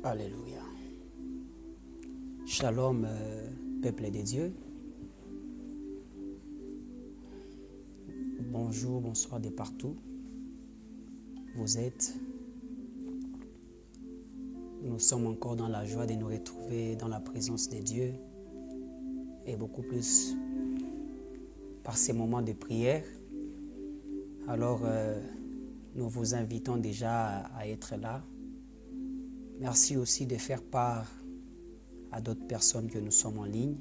Alléluia. Shalom, peuple de Dieu. Bonjour, bonsoir de partout. Vous êtes. Nous sommes encore dans la joie de nous retrouver dans la présence de Dieu et beaucoup plus par ces moments de prière. Alors, nous vous invitons déjà à être là. Merci aussi de faire part à d'autres personnes que nous sommes en ligne.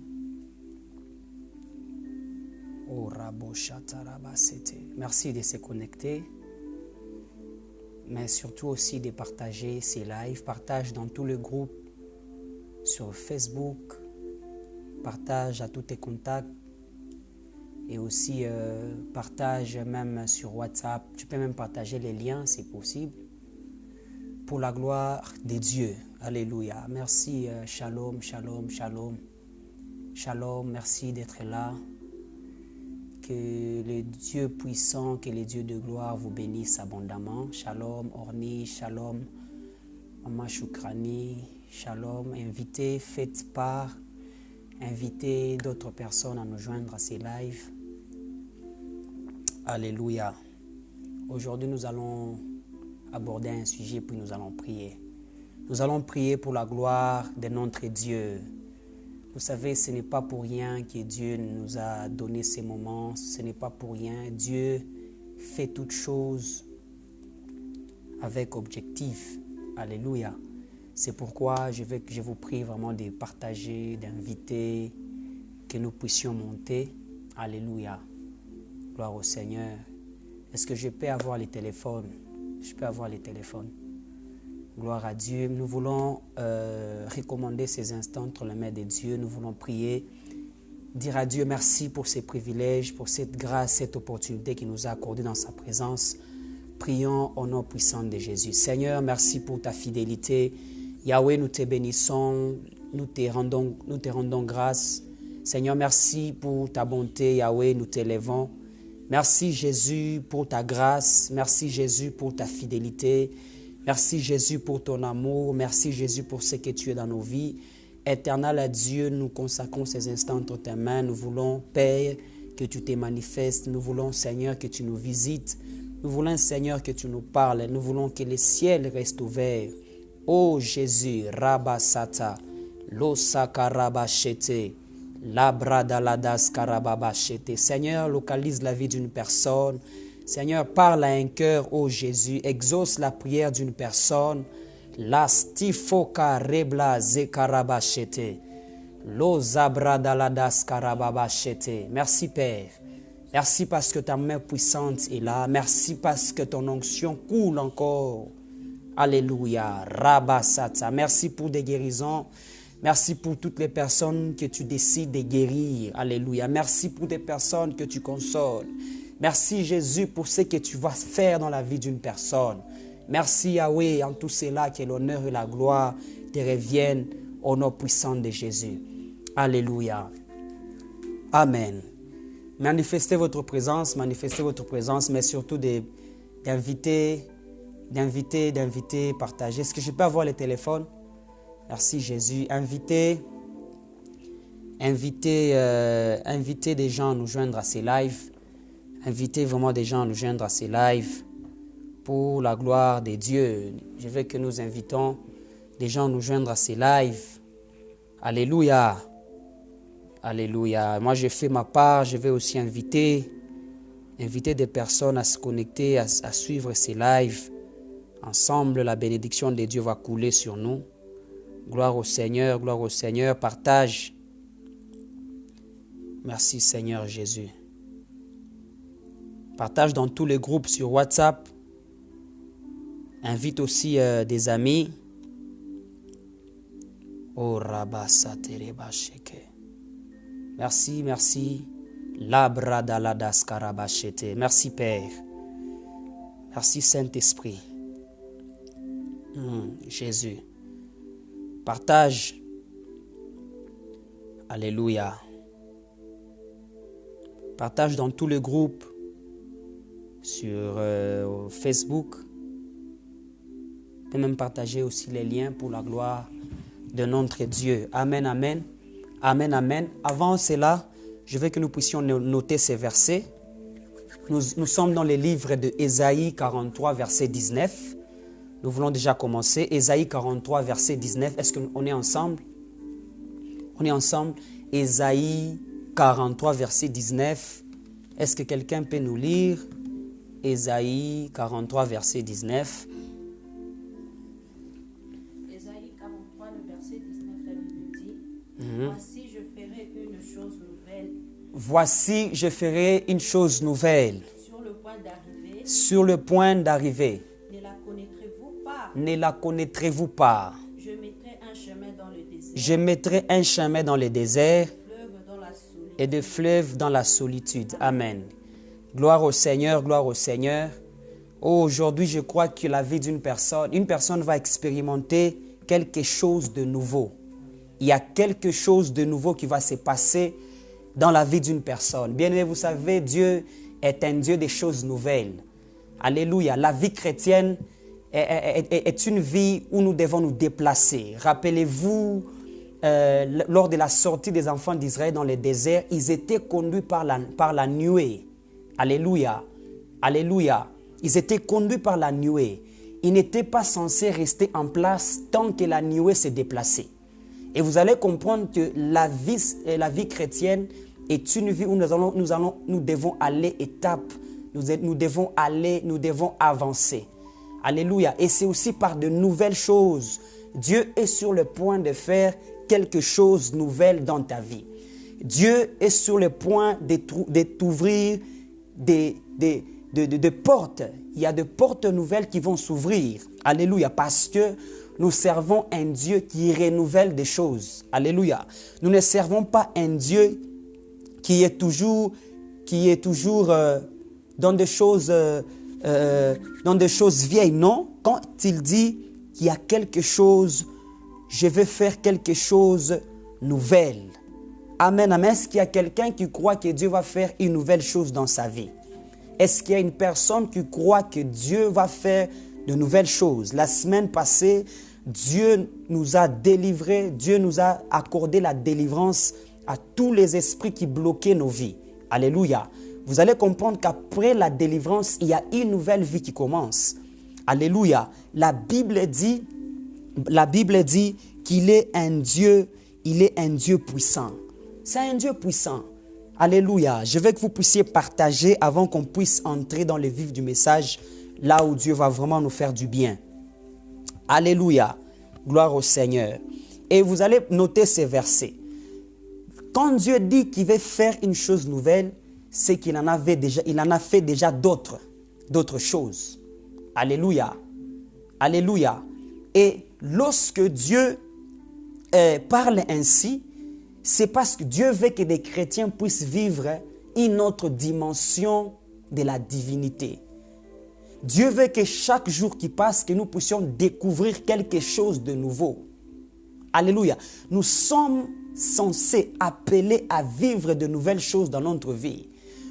Merci de se connecter, mais surtout aussi de partager ces lives. Partage dans tous les groupes, sur Facebook, partage à tous tes contacts et aussi partage même sur WhatsApp. Tu peux même partager les liens, c'est possible. Pour la gloire de Dieu. Alléluia. Merci, shalom, shalom, shalom. Shalom, merci d'être là. Que le Dieu puissant, que le Dieu de gloire vous bénisse abondamment. Shalom, Orni, shalom, Mama Shukrani, shalom. Invitez, faites part, invitez d'autres personnes à nous joindre à ces lives. Alléluia. Aujourd'hui, nous allons aborder un sujet, puis nous allons prier. Nous allons prier pour la gloire de notre Dieu. Vous savez, ce n'est pas pour rien que Dieu nous a donné ces moments. Ce n'est pas pour rien. Dieu fait toutes choses avec objectif. Alléluia. C'est pourquoi je vous prie vraiment de partager, d'inviter, que nous puissions monter. Alléluia. Gloire au Seigneur. Est-ce que je peux avoir les téléphones? Je peux avoir les téléphones. Gloire à Dieu. Nous voulons recommander ces instants entre les mains de Dieu. Nous voulons prier. Dire à Dieu merci pour ces privilèges, pour cette grâce, cette opportunité qu'il nous a accordée dans sa présence. Prions au nom puissant de Jésus. Seigneur, merci pour ta fidélité. Yahweh, nous te bénissons. Nous te rendons grâce. Seigneur, merci pour ta bonté. Yahweh, nous t'élèvons. Merci Jésus pour ta grâce, merci Jésus pour ta fidélité, merci Jésus pour ton amour, merci Jésus pour ce que tu es dans nos vies. Éternel à Dieu, nous consacrons ces instants entre tes mains. Nous voulons, Père, que tu te manifestes. Nous voulons, Seigneur, que tu nous visites. Nous voulons, Seigneur, que tu nous parles. Nous voulons que les ciels restent ouverts. Ô Jésus, Rabasata, Losaka Rabashete. Seigneur, localise la vie d'une personne. Seigneur, parle à un cœur, ô Jésus. Exauce la prière d'une personne. Lastifoka rebla zekarabashete. Lo zabradaladas karababashete. Merci Père. Merci parce que ta main puissante est là. Merci parce que ton onction coule encore. Alléluia. Rabasata. Merci pour des guérisons. Merci pour toutes les personnes que tu décides de guérir. Alléluia. Merci pour des personnes que tu consoles. Merci Jésus pour ce que tu vas faire dans la vie d'une personne. Merci Yahweh en tout cela, que l'honneur et la gloire te reviennent au nom puissant de Jésus. Alléluia. Amen. Manifestez votre présence, mais surtout d'inviter, partager. Est-ce que je peux avoir le téléphone? Merci Jésus. Invitez des gens à nous joindre à ces lives. Invitez vraiment des gens à nous joindre à ces lives pour la gloire de Dieu. Je veux que nous invitons des gens à nous joindre à ces lives. Alléluia. Alléluia. Moi, je fais ma part. Je vais aussi inviter des personnes à se connecter, à suivre ces lives. Ensemble, la bénédiction de Dieu va couler sur nous. Gloire au Seigneur, partage. Merci Seigneur Jésus. Partage dans tous les groupes sur WhatsApp. Invite aussi des amis. Oh Rabasaterebasheke. Merci. Labradaladas karabashete. Merci Père. Merci Saint-Esprit. Jésus. Partage. Alléluia. Partage dans tous les groupes. Sur Facebook. Vous pouvez même partager aussi les liens pour la gloire de notre Dieu. Amen, amen. Amen, amen. Avant cela, je veux que nous puissions noter ces versets. Nous sommes dans le livre de Ésaïe 43, verset 19. Nous voulons déjà commencer. Ésaïe 43, verset 19. Est-ce qu'on est ensemble? On est ensemble. Ésaïe 43, verset 19. Est-ce que quelqu'un peut nous lire? Ésaïe 43, verset 19. Ésaïe 43, le verset 19, la Bible dit, Voici, je ferai une chose nouvelle. Voici, je ferai une chose nouvelle. Sur le point d'arriver. Sur le point d'arriver. Ne la connaîtrez-vous pas? Ne la connaîtrez-vous pas? Je mettrai un chemin dans le désert. Je mettrai un chemin dans le désert Fleuve dans la solitude. et des fleuves dans la solitude. Amen. Gloire au Seigneur, gloire au Seigneur. Oh, aujourd'hui, je crois que la vie d'une personne, une personne va expérimenter quelque chose de nouveau. Il y a quelque chose de nouveau qui va se passer dans la vie d'une personne. Bien aimé, vous savez, Dieu est un Dieu des choses nouvelles. Alléluia. La vie chrétienne est une vie où nous devons nous déplacer. Rappelez-vous, lors de la sortie des enfants d'Israël dans le désert, ils étaient conduits par la nuée. Alléluia. Alléluia. Ils étaient conduits par la nuée. Ils n'étaient pas censés rester en place tant que la nuée se déplaçait. Et vous allez comprendre que la vie chrétienne est une vie où nous devons aller étape. Nous devons avancer. Alléluia. Et c'est aussi par de nouvelles choses. Dieu est sur le point de faire quelque chose de nouvel dans ta vie. Dieu est sur le point de t'ouvrir des portes. Il y a des portes nouvelles qui vont s'ouvrir. Alléluia. Parce que nous servons un Dieu qui renouvelle des choses. Alléluia. Nous ne servons pas un Dieu qui est toujours dans des choses vieilles. Non. Quand il dit qu'il y a quelque chose, je vais faire quelque chose nouvelle. Amen, amen. Est-ce qu'il y a quelqu'un qui croit que Dieu va faire une nouvelle chose dans sa vie? Est-ce qu'il y a une personne qui croit que Dieu va faire de nouvelles choses? La semaine passée, Dieu nous a délivrés, Dieu nous a accordé la délivrance à tous les esprits qui bloquaient nos vies. Alléluia. Vous allez comprendre qu'après la délivrance, il y a une nouvelle vie qui commence. Alléluia. La Bible dit qu'il est un Dieu, il est un Dieu puissant. C'est un Dieu puissant. Alléluia. Je veux que vous puissiez partager avant qu'on puisse entrer dans le vif du message, là où Dieu va vraiment nous faire du bien. Alléluia. Gloire au Seigneur. Et vous allez noter ces versets. Quand Dieu dit qu'il veut faire une chose nouvelle, c'est qu'il en a fait déjà d'autres choses. Alléluia. Alléluia. Et lorsque Dieu parle ainsi, c'est parce que Dieu veut que des chrétiens puissent vivre une autre dimension de la divinité. Dieu veut que chaque jour qui passe, que nous puissions découvrir quelque chose de nouveau. Alléluia. Nous sommes censés appelés à vivre de nouvelles choses dans notre vie.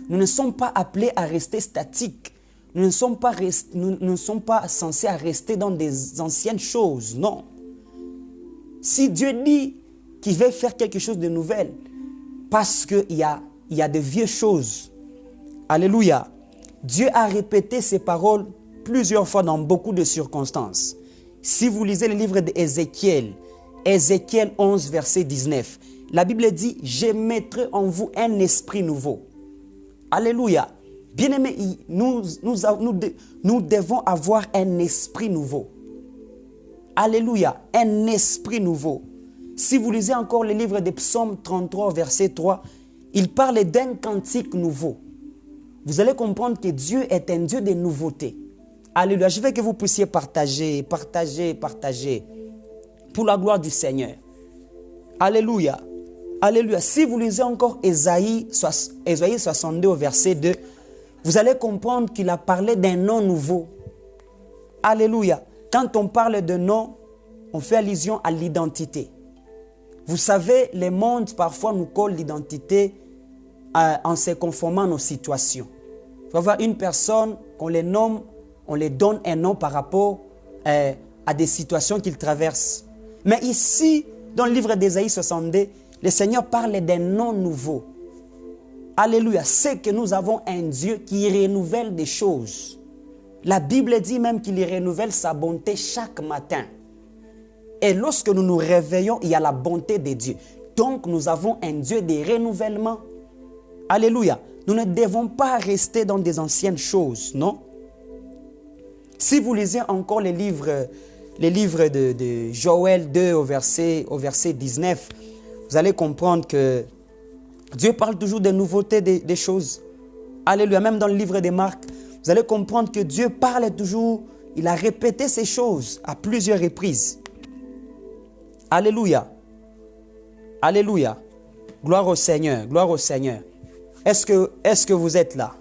Nous ne sommes pas appelés à rester statiques. Nous ne sommes pas censés à rester dans des anciennes choses. Non. Si Dieu dit qu'il veut faire quelque chose de nouvel, parce qu'il y a de vieilles choses. Alléluia. Dieu a répété ces paroles plusieurs fois dans beaucoup de circonstances. Si vous lisez le livre d'Ézéchiel, Ézéchiel 11, verset 19, la Bible dit « Je mettrai en vous un esprit nouveau ». Alléluia. Bien-aimés, nous devons avoir un esprit nouveau. Alléluia. Un esprit nouveau. Si vous lisez encore le livre des Psaumes 33, verset 3, il parle d'un cantique nouveau. Vous allez comprendre que Dieu est un Dieu de nouveautés. Alléluia. Je veux que vous puissiez partager. Pour la gloire du Seigneur. Alléluia. Alléluia. Si vous lisez encore Ésaïe 62 au verset 2, vous allez comprendre qu'il a parlé d'un nom nouveau. Alléluia. Quand on parle de nom, on fait allusion à l'identité. Vous savez, le monde parfois nous colle l'identité en se conformant à nos situations. Il faut avoir une personne, qu'on les nomme, on les donne un nom par rapport à des situations qu'ils traversent. Mais ici, dans le livre d'Ésaïe 62, le Seigneur parle d'un nom nouveau. Alléluia, c'est que nous avons un Dieu qui renouvelle des choses. La Bible dit même qu'il renouvelle sa bonté chaque matin. Et lorsque nous nous réveillons, il y a la bonté de Dieu. Donc nous avons un Dieu de renouvellement. Alléluia. Nous ne devons pas rester dans des anciennes choses, non? Si vous lisez encore les livres de Joël 2 au verset 19, vous allez comprendre que Dieu parle toujours de nouveautés des choses. Alléluia. Même dans le livre de Marc, vous allez comprendre que Dieu parle toujours, il a répété ces choses à plusieurs reprises. Alléluia. Alléluia. Gloire au Seigneur, gloire au Seigneur. Est-ce que vous êtes là?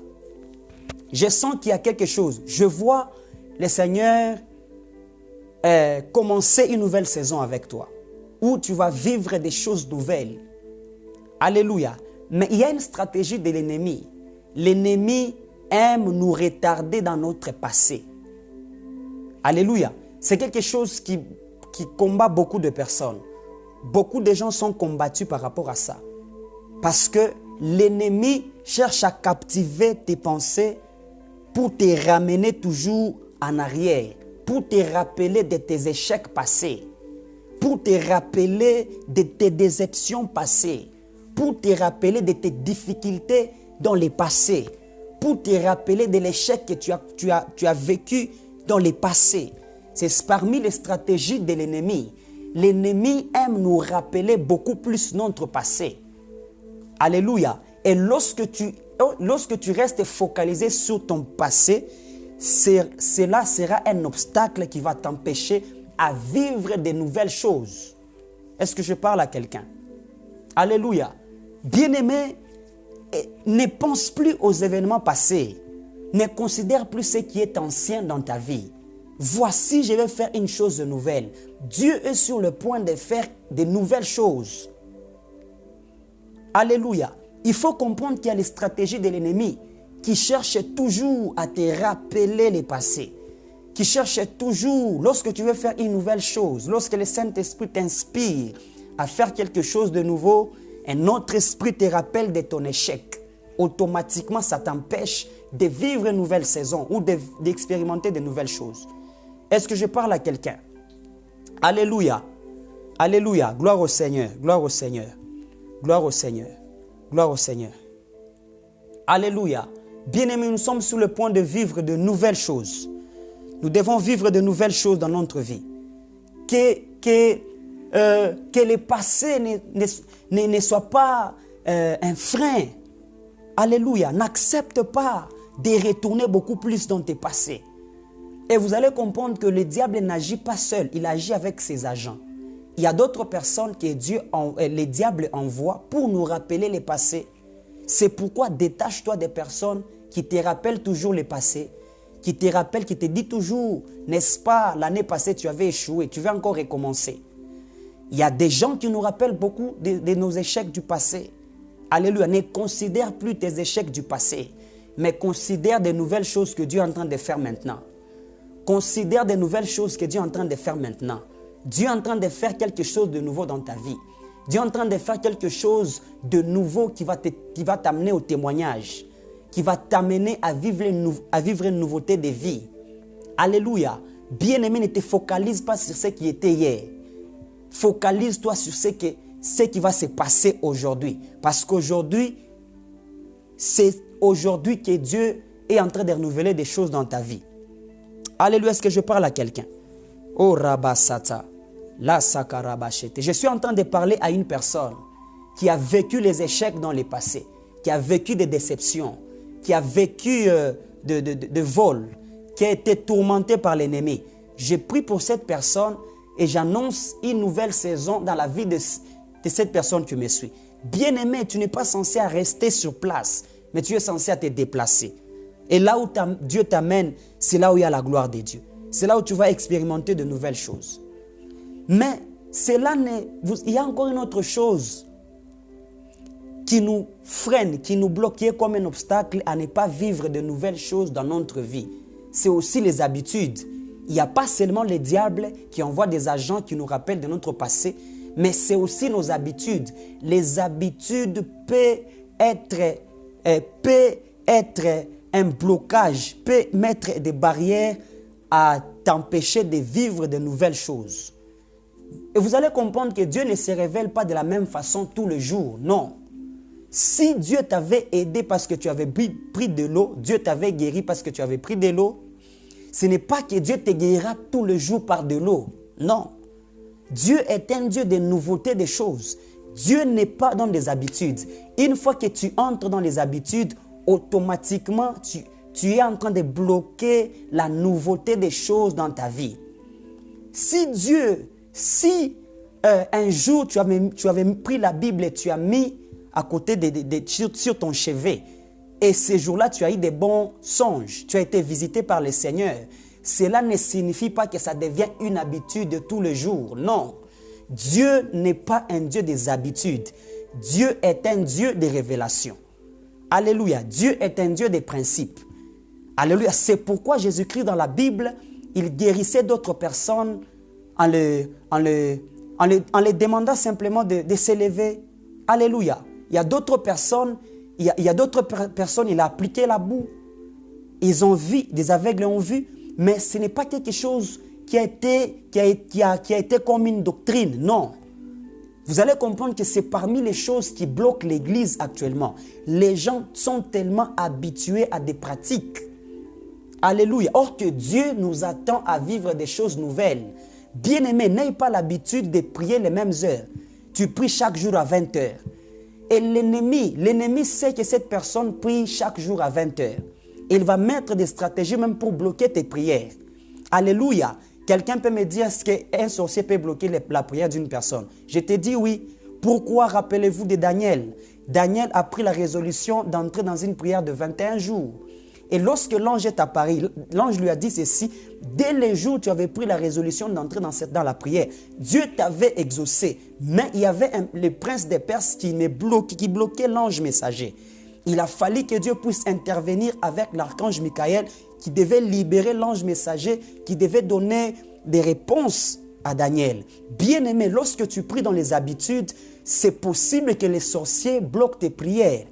Je sens qu'il y a quelque chose. Je vois le Seigneur commencer une nouvelle saison avec toi, où tu vas vivre des choses nouvelles. Alléluia. Mais il y a une stratégie de l'ennemi. L'ennemi aime nous retarder dans notre passé. Alléluia. C'est quelque chose qui combat beaucoup de personnes. Beaucoup de gens sont combattus par rapport à ça. Parce que l'ennemi cherche à captiver tes pensées pour te ramener toujours en arrière, pour te rappeler de tes échecs passés, pour te rappeler de tes déceptions passées, pour te rappeler de tes difficultés dans le passé, pour te rappeler de l'échec que tu as vécu dans le passé. C'est parmi les stratégies de l'ennemi. L'ennemi aime nous rappeler beaucoup plus notre passé. Alléluia. Et lorsque tu restes focalisé sur ton passé, cela sera un obstacle qui va t'empêcher à vivre de nouvelles choses. Est-ce que je parle à quelqu'un? Alléluia. Bien-aimé, ne pense plus aux événements passés. Ne considère plus ce qui est ancien dans ta vie. Voici, je vais faire une chose nouvelle. Dieu est sur le point de faire de nouvelles choses. Alléluia. Il faut comprendre qu'il y a les stratégies de l'ennemi qui cherchent toujours à te rappeler le passé. Qui cherchent toujours, lorsque tu veux faire une nouvelle chose, lorsque le Saint-Esprit t'inspire à faire quelque chose de nouveau, un autre esprit te rappelle de ton échec. Automatiquement, ça t'empêche de vivre une nouvelle saison ou d'expérimenter de nouvelles choses. Est-ce que je parle à quelqu'un? Alléluia. Alléluia. Gloire au Seigneur. Gloire au Seigneur. Gloire au Seigneur. Gloire au Seigneur. Alléluia. Bien-aimés, nous sommes sur le point de vivre de nouvelles choses. Nous devons vivre de nouvelles choses dans notre vie. Que le passé ne soit pas un frein. Alléluia. N'accepte pas de retourner beaucoup plus dans tes passés. Et vous allez comprendre que le diable n'agit pas seul, il agit avec ses agents. Il y a d'autres personnes que le diable envoie pour nous rappeler le passé. C'est pourquoi détache-toi des personnes qui te rappellent toujours le passé, qui te rappellent, qui te disent toujours, n'est-ce pas, l'année passée tu avais échoué, tu vas encore recommencer. Il y a des gens qui nous rappellent beaucoup de nos échecs du passé. Alléluia, ne considère plus tes échecs du passé, mais considère des nouvelles choses que Dieu est en train de faire maintenant. Considère des nouvelles choses que Dieu est en train de faire maintenant. Dieu est en train de faire quelque chose de nouveau dans ta vie. Dieu est en train de faire quelque chose de nouveau qui va t'amener au témoignage, qui va t'amener à vivre une nouveauté de vie. Alléluia. Bien-aimé, ne te focalise pas sur ce qui était hier. Focalise-toi sur ce qui va se passer aujourd'hui. Parce qu'aujourd'hui, c'est aujourd'hui que Dieu est en train de renouveler des choses dans ta vie. Alléluia, est-ce que je parle à quelqu'un? Oh Rabasata, la Sakarabachete. Je suis en train de parler à une personne qui a vécu les échecs dans le passé, qui a vécu des déceptions, qui a vécu de vols, qui a été tourmentée par l'ennemi. Je prie pour cette personne et j'annonce une nouvelle saison dans la vie de cette personne qui me suit. Bien-aimé, tu n'es pas censé rester sur place, mais tu es censé te déplacer. Et là où Dieu t'amène, c'est là où il y a la gloire de Dieu. C'est là où tu vas expérimenter de nouvelles choses. Mais il y a encore une autre chose qui nous freine, qui nous bloque, qui est comme un obstacle à ne pas vivre de nouvelles choses dans notre vie. C'est aussi les habitudes. Il n'y a pas seulement les diables qui envoient des agents qui nous rappellent de notre passé, mais c'est aussi nos habitudes. Les habitudes peuvent être un blocage, peuvent mettre des barrières à t'empêcher de vivre de nouvelles choses. Et vous allez comprendre que Dieu ne se révèle pas de la même façon tous les jours. Non. Si Dieu t'avait aidé parce que tu avais pris de l'eau, Dieu t'avait guéri parce que tu avais pris de l'eau, ce n'est pas que Dieu te guérira tous les jours par de l'eau. Non. Dieu est un Dieu de nouveauté des choses. Dieu n'est pas dans les habitudes. Une fois que tu entres dans les habitudes, automatiquement, tu es en train de bloquer la nouveauté des choses dans ta vie. Si un jour tu avais pris la Bible et tu as mis à côté sur ton chevet, et ce jour-là tu as eu des bons songes, tu as été visité par le Seigneur, cela ne signifie pas que ça devient une habitude de tous les jours. Non, Dieu n'est pas un Dieu des habitudes. Dieu est un Dieu des révélations. Alléluia, Dieu est un Dieu des principes. Alléluia, c'est pourquoi Jésus-Christ dans la Bible, il guérissait d'autres personnes en les demandant simplement de s'élever. Alléluia. Il y a d'autres personnes, il a appliqué la boue. Ils ont vu, des aveugles ont vu, mais ce n'est pas quelque chose qui a été comme une doctrine. Non. Vous allez comprendre que c'est parmi les choses qui bloquent l'Église actuellement. Les gens sont tellement habitués à des pratiques. Alléluia. Or que Dieu nous attend à vivre des choses nouvelles. Bien-aimé, n'aie pas l'habitude de prier les mêmes heures. Tu pries chaque jour à 20 heures. Et l'ennemi sait que cette personne prie chaque jour à 20 heures. Il va mettre des stratégies même pour bloquer tes prières. Alléluia. Quelqu'un peut me dire, est-ce qu'un sorcier peut bloquer la prière d'une personne? Je te dis oui. Pourquoi rappelez-vous de Daniel? Daniel a pris la résolution d'entrer dans une prière de 21 jours. Et lorsque l'ange est apparu, l'ange lui a dit ceci, dès les jours où tu avais pris la résolution d'entrer dans la prière, Dieu t'avait exaucé. Mais il y avait le prince des Perses qui bloquait l'ange messager. Il a fallu que Dieu puisse intervenir avec l'archange Michael qui devait libérer l'ange messager, qui devait donner des réponses à Daniel. Bien-aimé, lorsque tu pries dans les habitudes, c'est possible que les sorciers bloquent tes prières.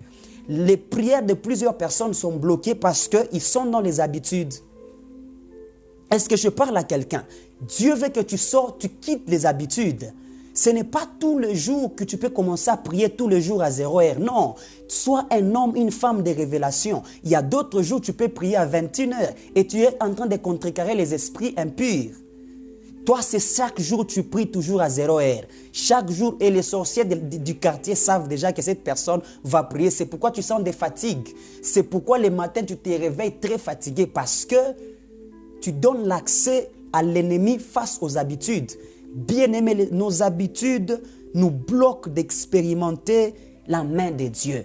Les prières de plusieurs personnes sont bloquées parce qu'ils sont dans les habitudes. Est-ce que je parle à quelqu'un? Dieu veut que tu sors, tu quittes les habitudes. Ce n'est pas tous les jours que tu peux commencer à prier tous les jours à 0 heure. Non, sois un homme, une femme de révélation. Il y a d'autres jours tu peux prier à 21 heures et tu es en train de contrecarrer les esprits impurs. Toi, c'est chaque jour tu pries toujours à 0 heure. Chaque jour, et les sorciers du quartier savent déjà que cette personne va prier. C'est pourquoi tu sens des fatigues. C'est pourquoi le matin, tu te réveilles très fatigué parce que tu donnes l'accès à l'ennemi face aux habitudes. Bien-aimés, nos habitudes nous bloquent d'expérimenter la main de Dieu.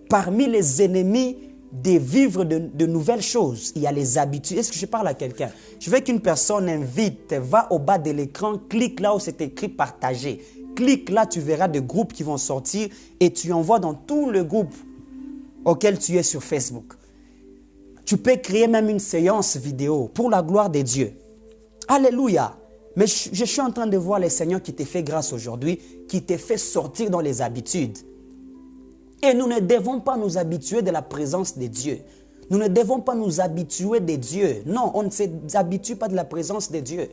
Parmi les ennemis de vivre de nouvelles choses, il y a les habitudes. Est-ce que je parle à quelqu'un? Je veux qu'une personne invite, va au bas de l'écran, clique là où c'est écrit partager. Clique là, tu verras des groupes qui vont sortir et tu envoies dans tout le groupe auquel tu es sur Facebook. Tu peux créer même une séance vidéo pour la gloire de Dieu. Alléluia. Mais je suis en train de voir le Seigneur qui te fait grâce aujourd'hui, qui te fait sortir dans les habitudes. Et nous ne devons pas nous habituer de la présence de Dieu. Nous ne devons pas nous habituer de Dieu. Non, on ne s'habitue pas de la présence de Dieu.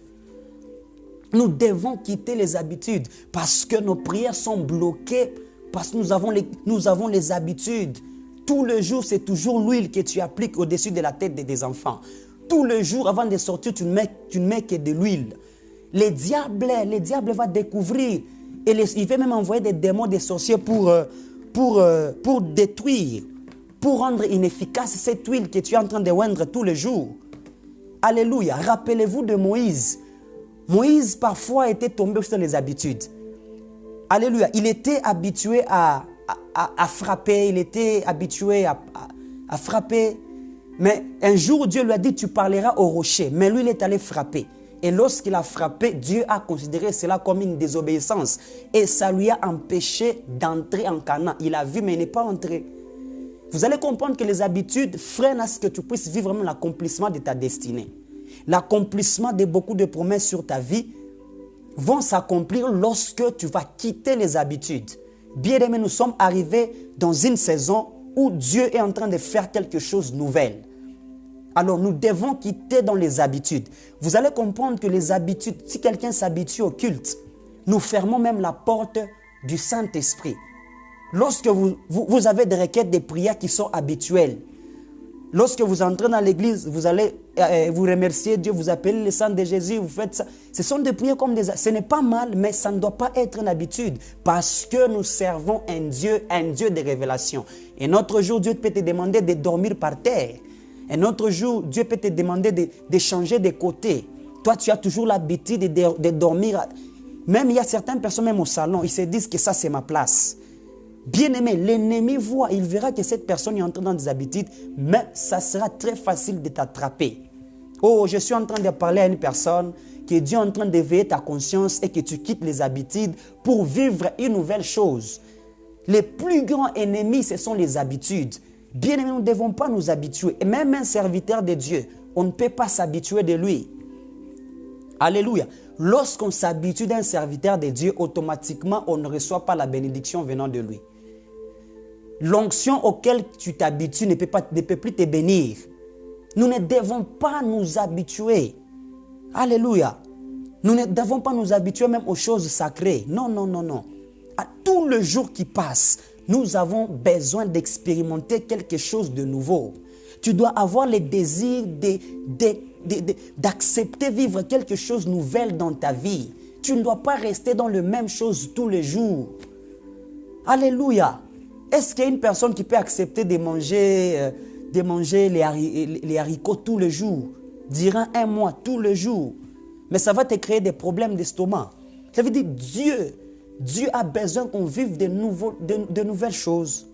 Nous devons quitter les habitudes parce que nos prières sont bloquées, parce que nous avons les habitudes. Tout le jour, c'est toujours l'huile que tu appliques au-dessus de la tête des enfants. Tout le jour, avant de sortir, tu ne mets que de l'huile. Les diables vont découvrir. Et il va même envoyer des démons, des sorciers pour détruire, pour rendre inefficace cette huile que tu es en train de oindre tous les jours. Alléluia. Rappelez-vous de Moïse. Moïse, parfois, était tombé sur les habitudes. Alléluia. Il était habitué à frapper. Il était habitué à frapper. Mais un jour, Dieu lui a dit, tu parleras au rocher. Mais lui, il est allé frapper. Et lorsqu'il a frappé, Dieu a considéré cela comme une désobéissance. Et ça lui a empêché d'entrer en Canaan. Il a vu, mais il n'est pas entré. Vous allez comprendre que les habitudes freinent à ce que tu puisses vivre même l'accomplissement de ta destinée. L'accomplissement de beaucoup de promesses sur ta vie vont s'accomplir lorsque tu vas quitter les habitudes. Bien-aimés, nous sommes arrivés dans une saison où Dieu est en train de faire quelque chose de nouvel. Alors, nous devons quitter dans les habitudes. Vous allez comprendre que les habitudes, si quelqu'un s'habitue au culte, nous fermons même la porte du Saint-Esprit. Lorsque vous avez des requêtes, des prières qui sont habituelles, lorsque vous entrez dans l'église, vous allez vous remercier Dieu, vous appelez le sang de Jésus, vous faites ça. Ce sont des prières comme des... Ce n'est pas mal, mais ça ne doit pas être une habitude parce que nous servons un Dieu de révélation. Et notre jour, Dieu peut te demander de dormir par terre. Un autre jour, Dieu peut te demander de changer de côté. Toi, tu as toujours l'habitude de dormir. Même il y a certaines personnes, même au salon, ils se disent que ça, c'est ma place. Bien-aimé, l'ennemi voit, il verra que cette personne est entrée dans des habitudes, mais ça sera très facile de t'attraper. Oh, je suis en train de parler à une personne que Dieu est en train d'éveiller ta conscience et que tu quittes les habitudes pour vivre une nouvelle chose. Les plus grands ennemis, ce sont les habitudes. Bien-aimé, nous ne devons pas nous habituer. Et même un serviteur de Dieu, on ne peut pas s'habituer de lui. Alléluia. Lorsqu'on s'habitue d'un serviteur de Dieu, automatiquement, on ne reçoit pas la bénédiction venant de lui. L'onction auquel tu t'habitues ne peut plus te bénir. Nous ne devons pas nous habituer. Alléluia. Nous ne devons pas nous habituer même aux choses sacrées. Non, non, non, non. À tout le jour qui passe, nous avons besoin d'expérimenter quelque chose de nouveau. Tu dois avoir le désir d'accepter vivre quelque chose de nouvel dans ta vie. Tu ne dois pas rester dans la même chose tous les jours. Alléluia. Est-ce qu'il y a une personne qui peut accepter de manger les haricots tous les jours, durant un mois, tous les jours? Mais ça va te créer des problèmes d'estomac. Ça veut dire Dieu a besoin qu'on vive de nouvelles choses.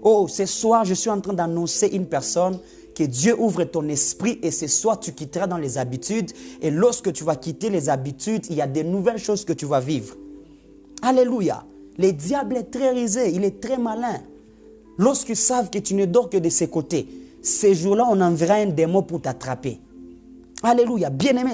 Oh, ce soir, je suis en train d'annoncer une personne que Dieu ouvre ton esprit et ce soir, tu quitteras dans les habitudes. Et lorsque tu vas quitter les habitudes, il y a de nouvelles choses que tu vas vivre. Alléluia. Le diable est très rusé, il est très malin. Lorsqu'ils savent que tu ne dors que de ses côtés, ces jours-là, on enverra un démon pour t'attraper. Alléluia. Bien-aimés,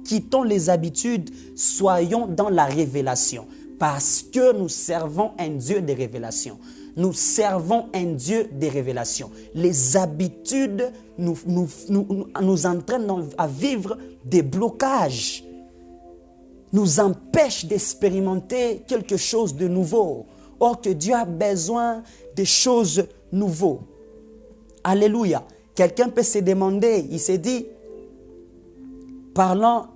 quittons les habitudes, soyons dans la révélation. Parce que nous servons un Dieu de révélation. Nous servons un Dieu de révélation. Les habitudes nous entraînent à vivre des blocages. Nous empêchent d'expérimenter quelque chose de nouveau. Or que Dieu a besoin de choses nouvelles. Alléluia. Quelqu'un peut se demander, il s'est dit, parlant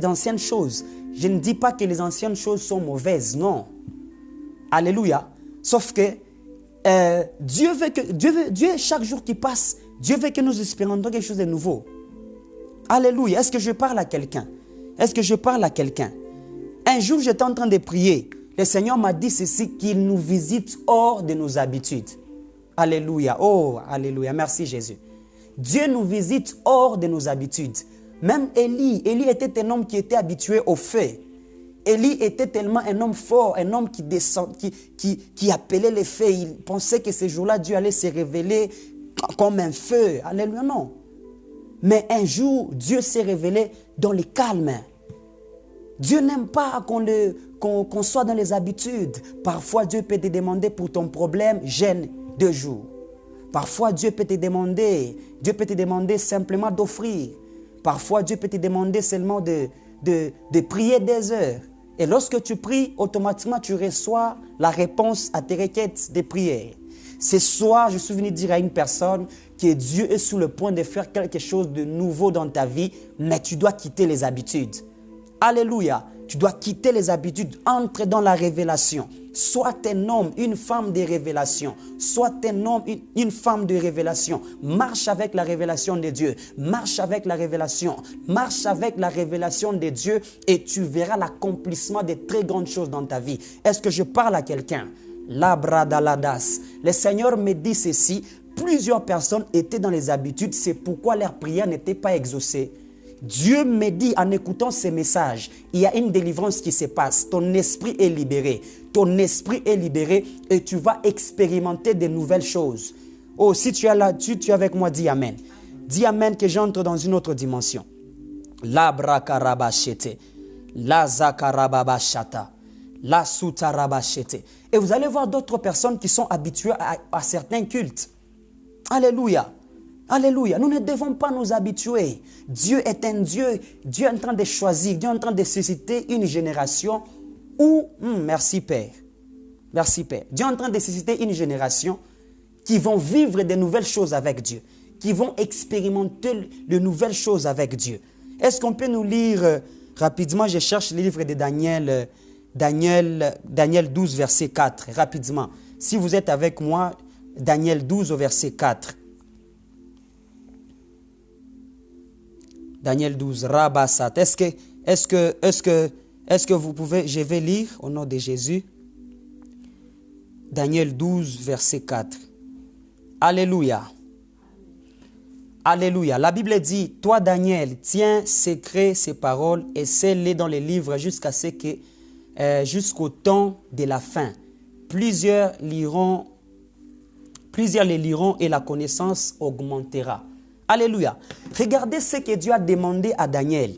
d'anciennes choses, je ne dis pas que les anciennes choses sont mauvaises, non. Alléluia. Sauf que Dieu, chaque jour qui passe, Dieu veut que nous expérimentions quelque chose de nouveau. Alléluia. Est-ce que je parle à quelqu'un? Est-ce que je parle à quelqu'un? Un jour, j'étais en train de prier. Le Seigneur m'a dit ceci, qu'il nous visite hors de nos habitudes. Alléluia. Oh, alléluia. Merci Jésus. Dieu nous visite hors de nos habitudes. Même Élie était un homme qui était habitué au feu. Élie était tellement un homme fort, un homme qui appelait les feux. Il pensait que ce jour-là, Dieu allait se révéler comme un feu. Alléluia, non. Mais un jour, Dieu s'est révélé dans le calme. Dieu n'aime pas qu'on soit dans les habitudes. Parfois, Dieu peut te demander pour ton problème, jeûne 2 jours. Parfois, Dieu peut te demander simplement d'offrir. Parfois, Dieu peut te demander seulement de prier des heures. Et lorsque tu pries, automatiquement, tu reçois la réponse à tes requêtes de prière. Ce soir, je suis venu dire à une personne que Dieu est sur le point de faire quelque chose de nouveau dans ta vie, mais tu dois quitter les habitudes. Alléluia. Tu dois quitter les habitudes, entre dans la révélation. Sois un homme, une femme de révélation. Sois un homme, une femme de révélation. Marche avec la révélation de Dieu. Marche avec la révélation. Marche avec la révélation de Dieu et tu verras l'accomplissement de très grandes choses dans ta vie. Est-ce que je parle à quelqu'un? Labradaladas. Le Seigneur me dit ceci. Plusieurs personnes étaient dans les habitudes. C'est pourquoi leurs prières n'étaient pas exaucées. Dieu me dit en écoutant ces messages, il y a une délivrance qui se passe. Ton esprit est libéré. Ton esprit est libéré et tu vas expérimenter de nouvelles choses. Oh, si tu es là, tu es avec moi, dis Amen. Dis amen que j'entre dans une autre dimension. La brakarabashete, la zakarababashata, la sutarabashete. Et vous allez voir d'autres personnes qui sont habituées à certains cultes. Alléluia. Alléluia. Nous ne devons pas nous habituer. Dieu est un Dieu. Dieu est en train de choisir. Dieu est en train de susciter une génération où... merci Père. Merci Père. Dieu est en train de susciter une génération qui vont vivre de nouvelles choses avec Dieu. Qui vont expérimenter de nouvelles choses avec Dieu. Est-ce qu'on peut nous lire rapidement? Je cherche le livre de Daniel. Daniel 12, verset 4. Rapidement. Si vous êtes avec moi, Daniel 12 au verset 4. Daniel 12, Rabassat. Est-ce que vous pouvez, je vais lire au nom de Jésus. Daniel 12, verset 4. Alléluia. Alléluia. La Bible dit, toi Daniel, tiens secret ces paroles et scelle-les dans les livres jusqu'au temps de la fin. Plusieurs les liront et la connaissance augmentera. Alléluia. Regardez ce que Dieu a demandé à Daniel.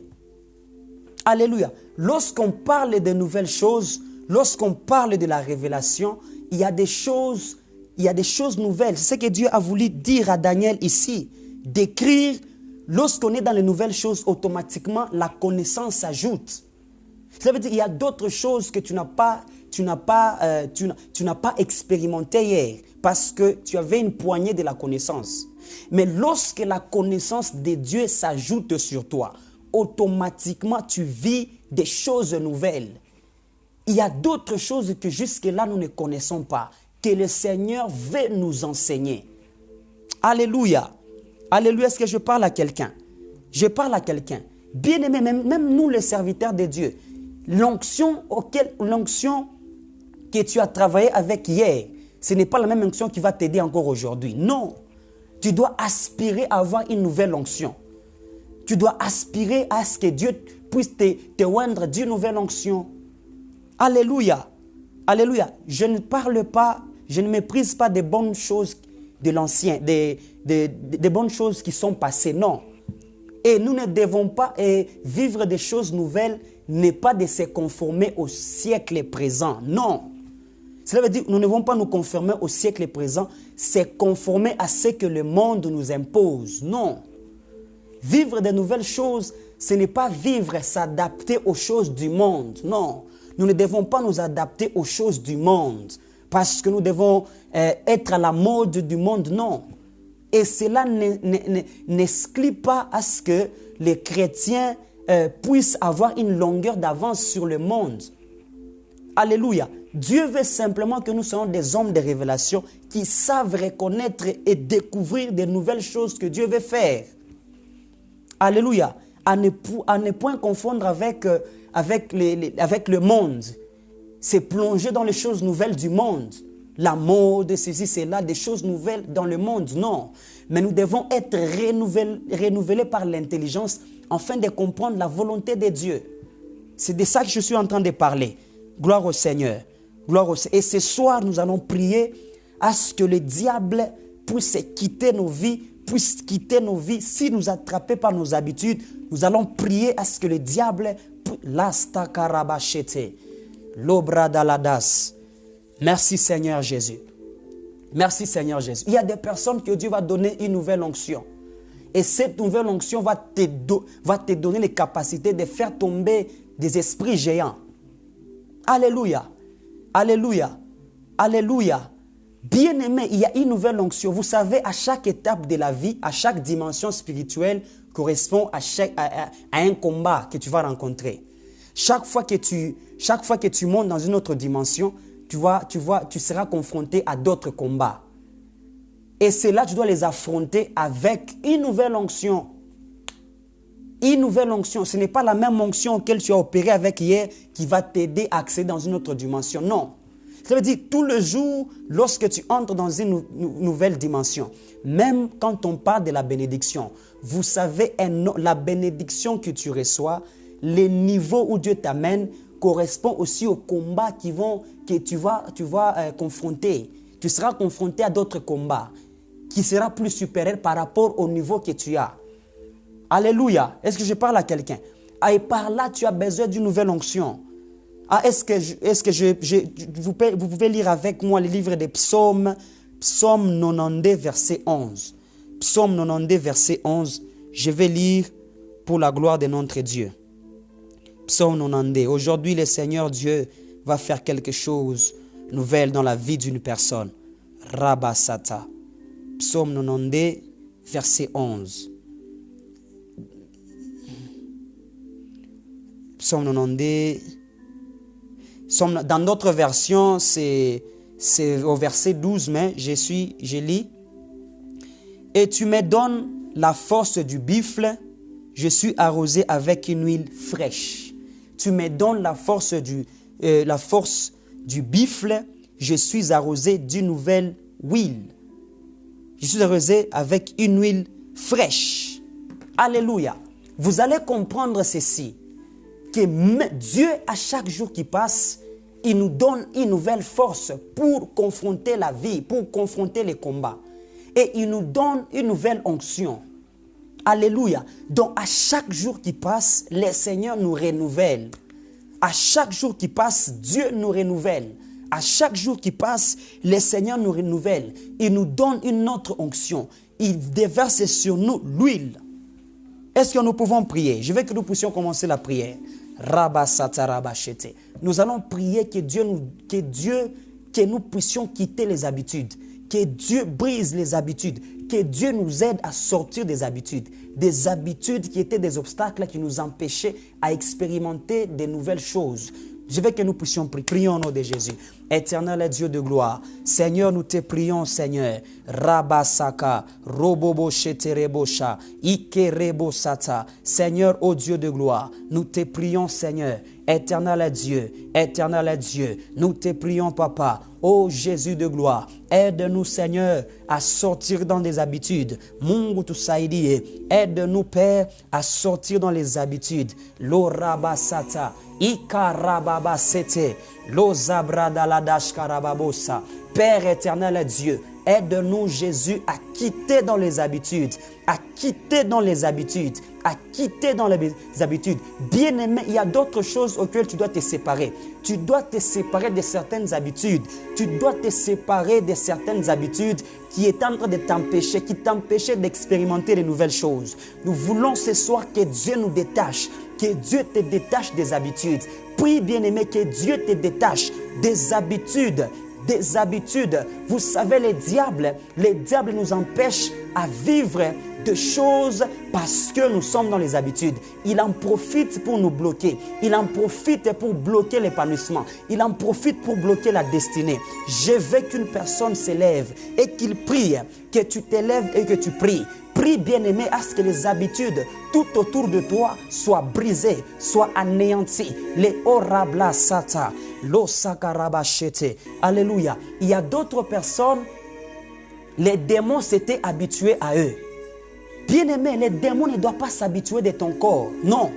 Alléluia. Lorsqu'on parle de nouvelles choses, lorsqu'on parle de la révélation, il y a des choses nouvelles. C'est ce que Dieu a voulu dire à Daniel ici. D'écrire, lorsqu'on est dans les nouvelles choses, automatiquement, la connaissance s'ajoute. Ça veut dire qu'il y a d'autres choses que tu n'as pas expérimenté hier parce que tu avais une poignée de la connaissance. Mais lorsque la connaissance de Dieu s'ajoute sur toi, automatiquement tu vis des choses nouvelles. Il y a d'autres choses que jusque-là nous ne connaissons pas, que le Seigneur veut nous enseigner. Alléluia. Alléluia, est-ce que je parle à quelqu'un? Je parle à quelqu'un. Bien aimé, même nous les serviteurs de Dieu, l'onction que tu as travaillé avec hier, ce n'est pas la même onction qui va t'aider encore aujourd'hui. Non. Tu dois aspirer à avoir une nouvelle onction. Tu dois aspirer à ce que Dieu puisse te oindre d'une nouvelle onction. Alléluia. Alléluia. Je ne méprise pas des bonnes choses de l'ancien, des bonnes choses qui sont passées. Non. Et nous ne devons pas vivre des choses nouvelles, n'est pas de se conformer au siècle présent. Non. Cela veut dire que nous ne devons pas nous conformer au siècle présent, se conformer à ce que le monde nous impose. Non. Vivre de nouvelles choses, ce n'est pas vivre, s'adapter aux choses du monde. Non. Nous ne devons pas nous adapter aux choses du monde parce que nous devons être à la mode du monde. Non. Et cela n'exclut pas à ce que les chrétiens puissent avoir une longueur d'avance sur le monde. Alléluia. Dieu veut simplement que nous soyons des hommes de révélation qui savent reconnaître et découvrir de nouvelles choses que Dieu veut faire. Alléluia. À ne point confondre avec le monde. C'est plonger dans les choses nouvelles du monde. La mode, ceci, cela, des choses nouvelles dans le monde. Non. Mais nous devons être renouvelés par l'intelligence afin de comprendre la volonté de Dieu. C'est de ça que je suis en train de parler. Gloire au Seigneur. Gloire au Seigneur. Et ce soir, nous allons prier à ce que le diable puisse quitter nos vies, Si nous attraper par nos habitudes, nous allons prier à ce que le diable Merci Seigneur Jésus. Merci Seigneur Jésus. Il y a des personnes que Dieu va donner une nouvelle onction. Et cette nouvelle onction va te donner les capacités de faire tomber des esprits géants. Alléluia. Alléluia. Alléluia. Bien-aimé, il y a une nouvelle onction. Vous savez, à chaque étape de la vie, à chaque dimension spirituelle correspond à un combat que tu vas rencontrer. Chaque fois que tu montes dans une autre dimension, tu seras confronté à d'autres combats. Et c'est là que tu dois les affronter avec une nouvelle onction. Une nouvelle onction. Ce n'est pas la même onction auquel tu as opéré avec hier qui va t'aider à accéder dans une autre dimension. Non. Ça veut dire tout le jour, lorsque tu entres dans une nouvelle dimension, même quand on parle de la bénédiction, vous savez, la bénédiction que tu reçois, les niveaux où Dieu t'amène correspond aussi aux combats que tu vas confronter. Tu seras confronté à d'autres combats qui sera plus supérieur par rapport au niveau que tu as. Alléluia. Est-ce que je parle à quelqu'un? Et par là, tu as besoin d'une nouvelle onction. Vous pouvez lire avec moi le livre des psaumes, psaume 92, verset 11. Psaume 92, verset 11. Je vais lire pour la gloire de notre Dieu. Psaume 92. Aujourd'hui, le Seigneur Dieu va faire quelque chose de nouvel dans la vie d'une personne. Rabasata. Psaume 92, verset 11. Psaume 92. Dans d'autres versions, c'est au verset 12, mais je lis. Et tu me donnes la force du buffle, je suis arrosé avec une huile fraîche. Tu me donnes la force du buffle, je suis arrosé d'une nouvelle huile. Je suis arrosé avec une huile fraîche. Alléluia. Vous allez comprendre ceci, que Dieu, à chaque jour qui passe, il nous donne une nouvelle force pour confronter la vie, pour confronter les combats. Et il nous donne une nouvelle onction. Alléluia. Donc à chaque jour qui passe, le Seigneur nous renouvelle. À chaque jour qui passe, Dieu nous renouvelle. À chaque jour qui passe, le Seigneur nous renouvelle. Il nous donne une autre onction. Il déverse sur nous l'huile. Est-ce que nous pouvons prier? Je veux que nous puissions commencer la prière. Nous allons prier que nous puissions quitter les habitudes. Que Dieu brise les habitudes. Que Dieu nous aide à sortir des habitudes. Des habitudes qui étaient des obstacles qui nous empêchaient à expérimenter de nouvelles choses. Je veux que nous puissions prier. Prions au nom de Jésus. Éternel Dieu de gloire. Seigneur, nous te prions, Seigneur. Rabasaka, Robobo Sheterebosha, Ikerebo Sata. Seigneur, ô Dieu de gloire, nous te prions, Seigneur. Éternel Dieu, nous te prions, Papa. Ô Jésus de gloire, aide-nous, Seigneur, à sortir dans des habitudes. Mungu tusaidie. Aide-nous, Père, à sortir dans les habitudes. Lo rabasata, ikarababa sete, lo zabradaladash karababosa. Père éternel Dieu, aide-nous, Jésus, à quitter dans les habitudes, à quitter dans les habitudes, à quitter dans les habitudes. Bien-aimé, il y a d'autres choses auxquelles tu dois te séparer. Tu dois te séparer de certaines habitudes. Tu dois te séparer de certaines habitudes qui est en train de t'empêcher, qui t'empêchaient d'expérimenter de nouvelles choses. Nous voulons ce soir que Dieu nous détache, que Dieu te détache des habitudes. Prie, bien-aimé, que Dieu te détache des habitudes. Des habitudes. Vous savez, les diables nous empêchent à vivre de choses parce que nous sommes dans les habitudes. Il en profite pour nous bloquer. Il en profite pour bloquer l'épanouissement. Il en profite pour bloquer la destinée. Je veux qu'une personne s'élève et qu'il prie, que tu t'élèves et que tu pries. Prie, bien-aimé, à ce que les habitudes tout autour de toi soient brisées, soient anéanties. Les orabla sata, lo sakarabachete. Alléluia. Il y a d'autres personnes, les démons s'étaient habitués à eux. Bien-aimé, les démons ne doivent pas s'habituer de ton corps. Non.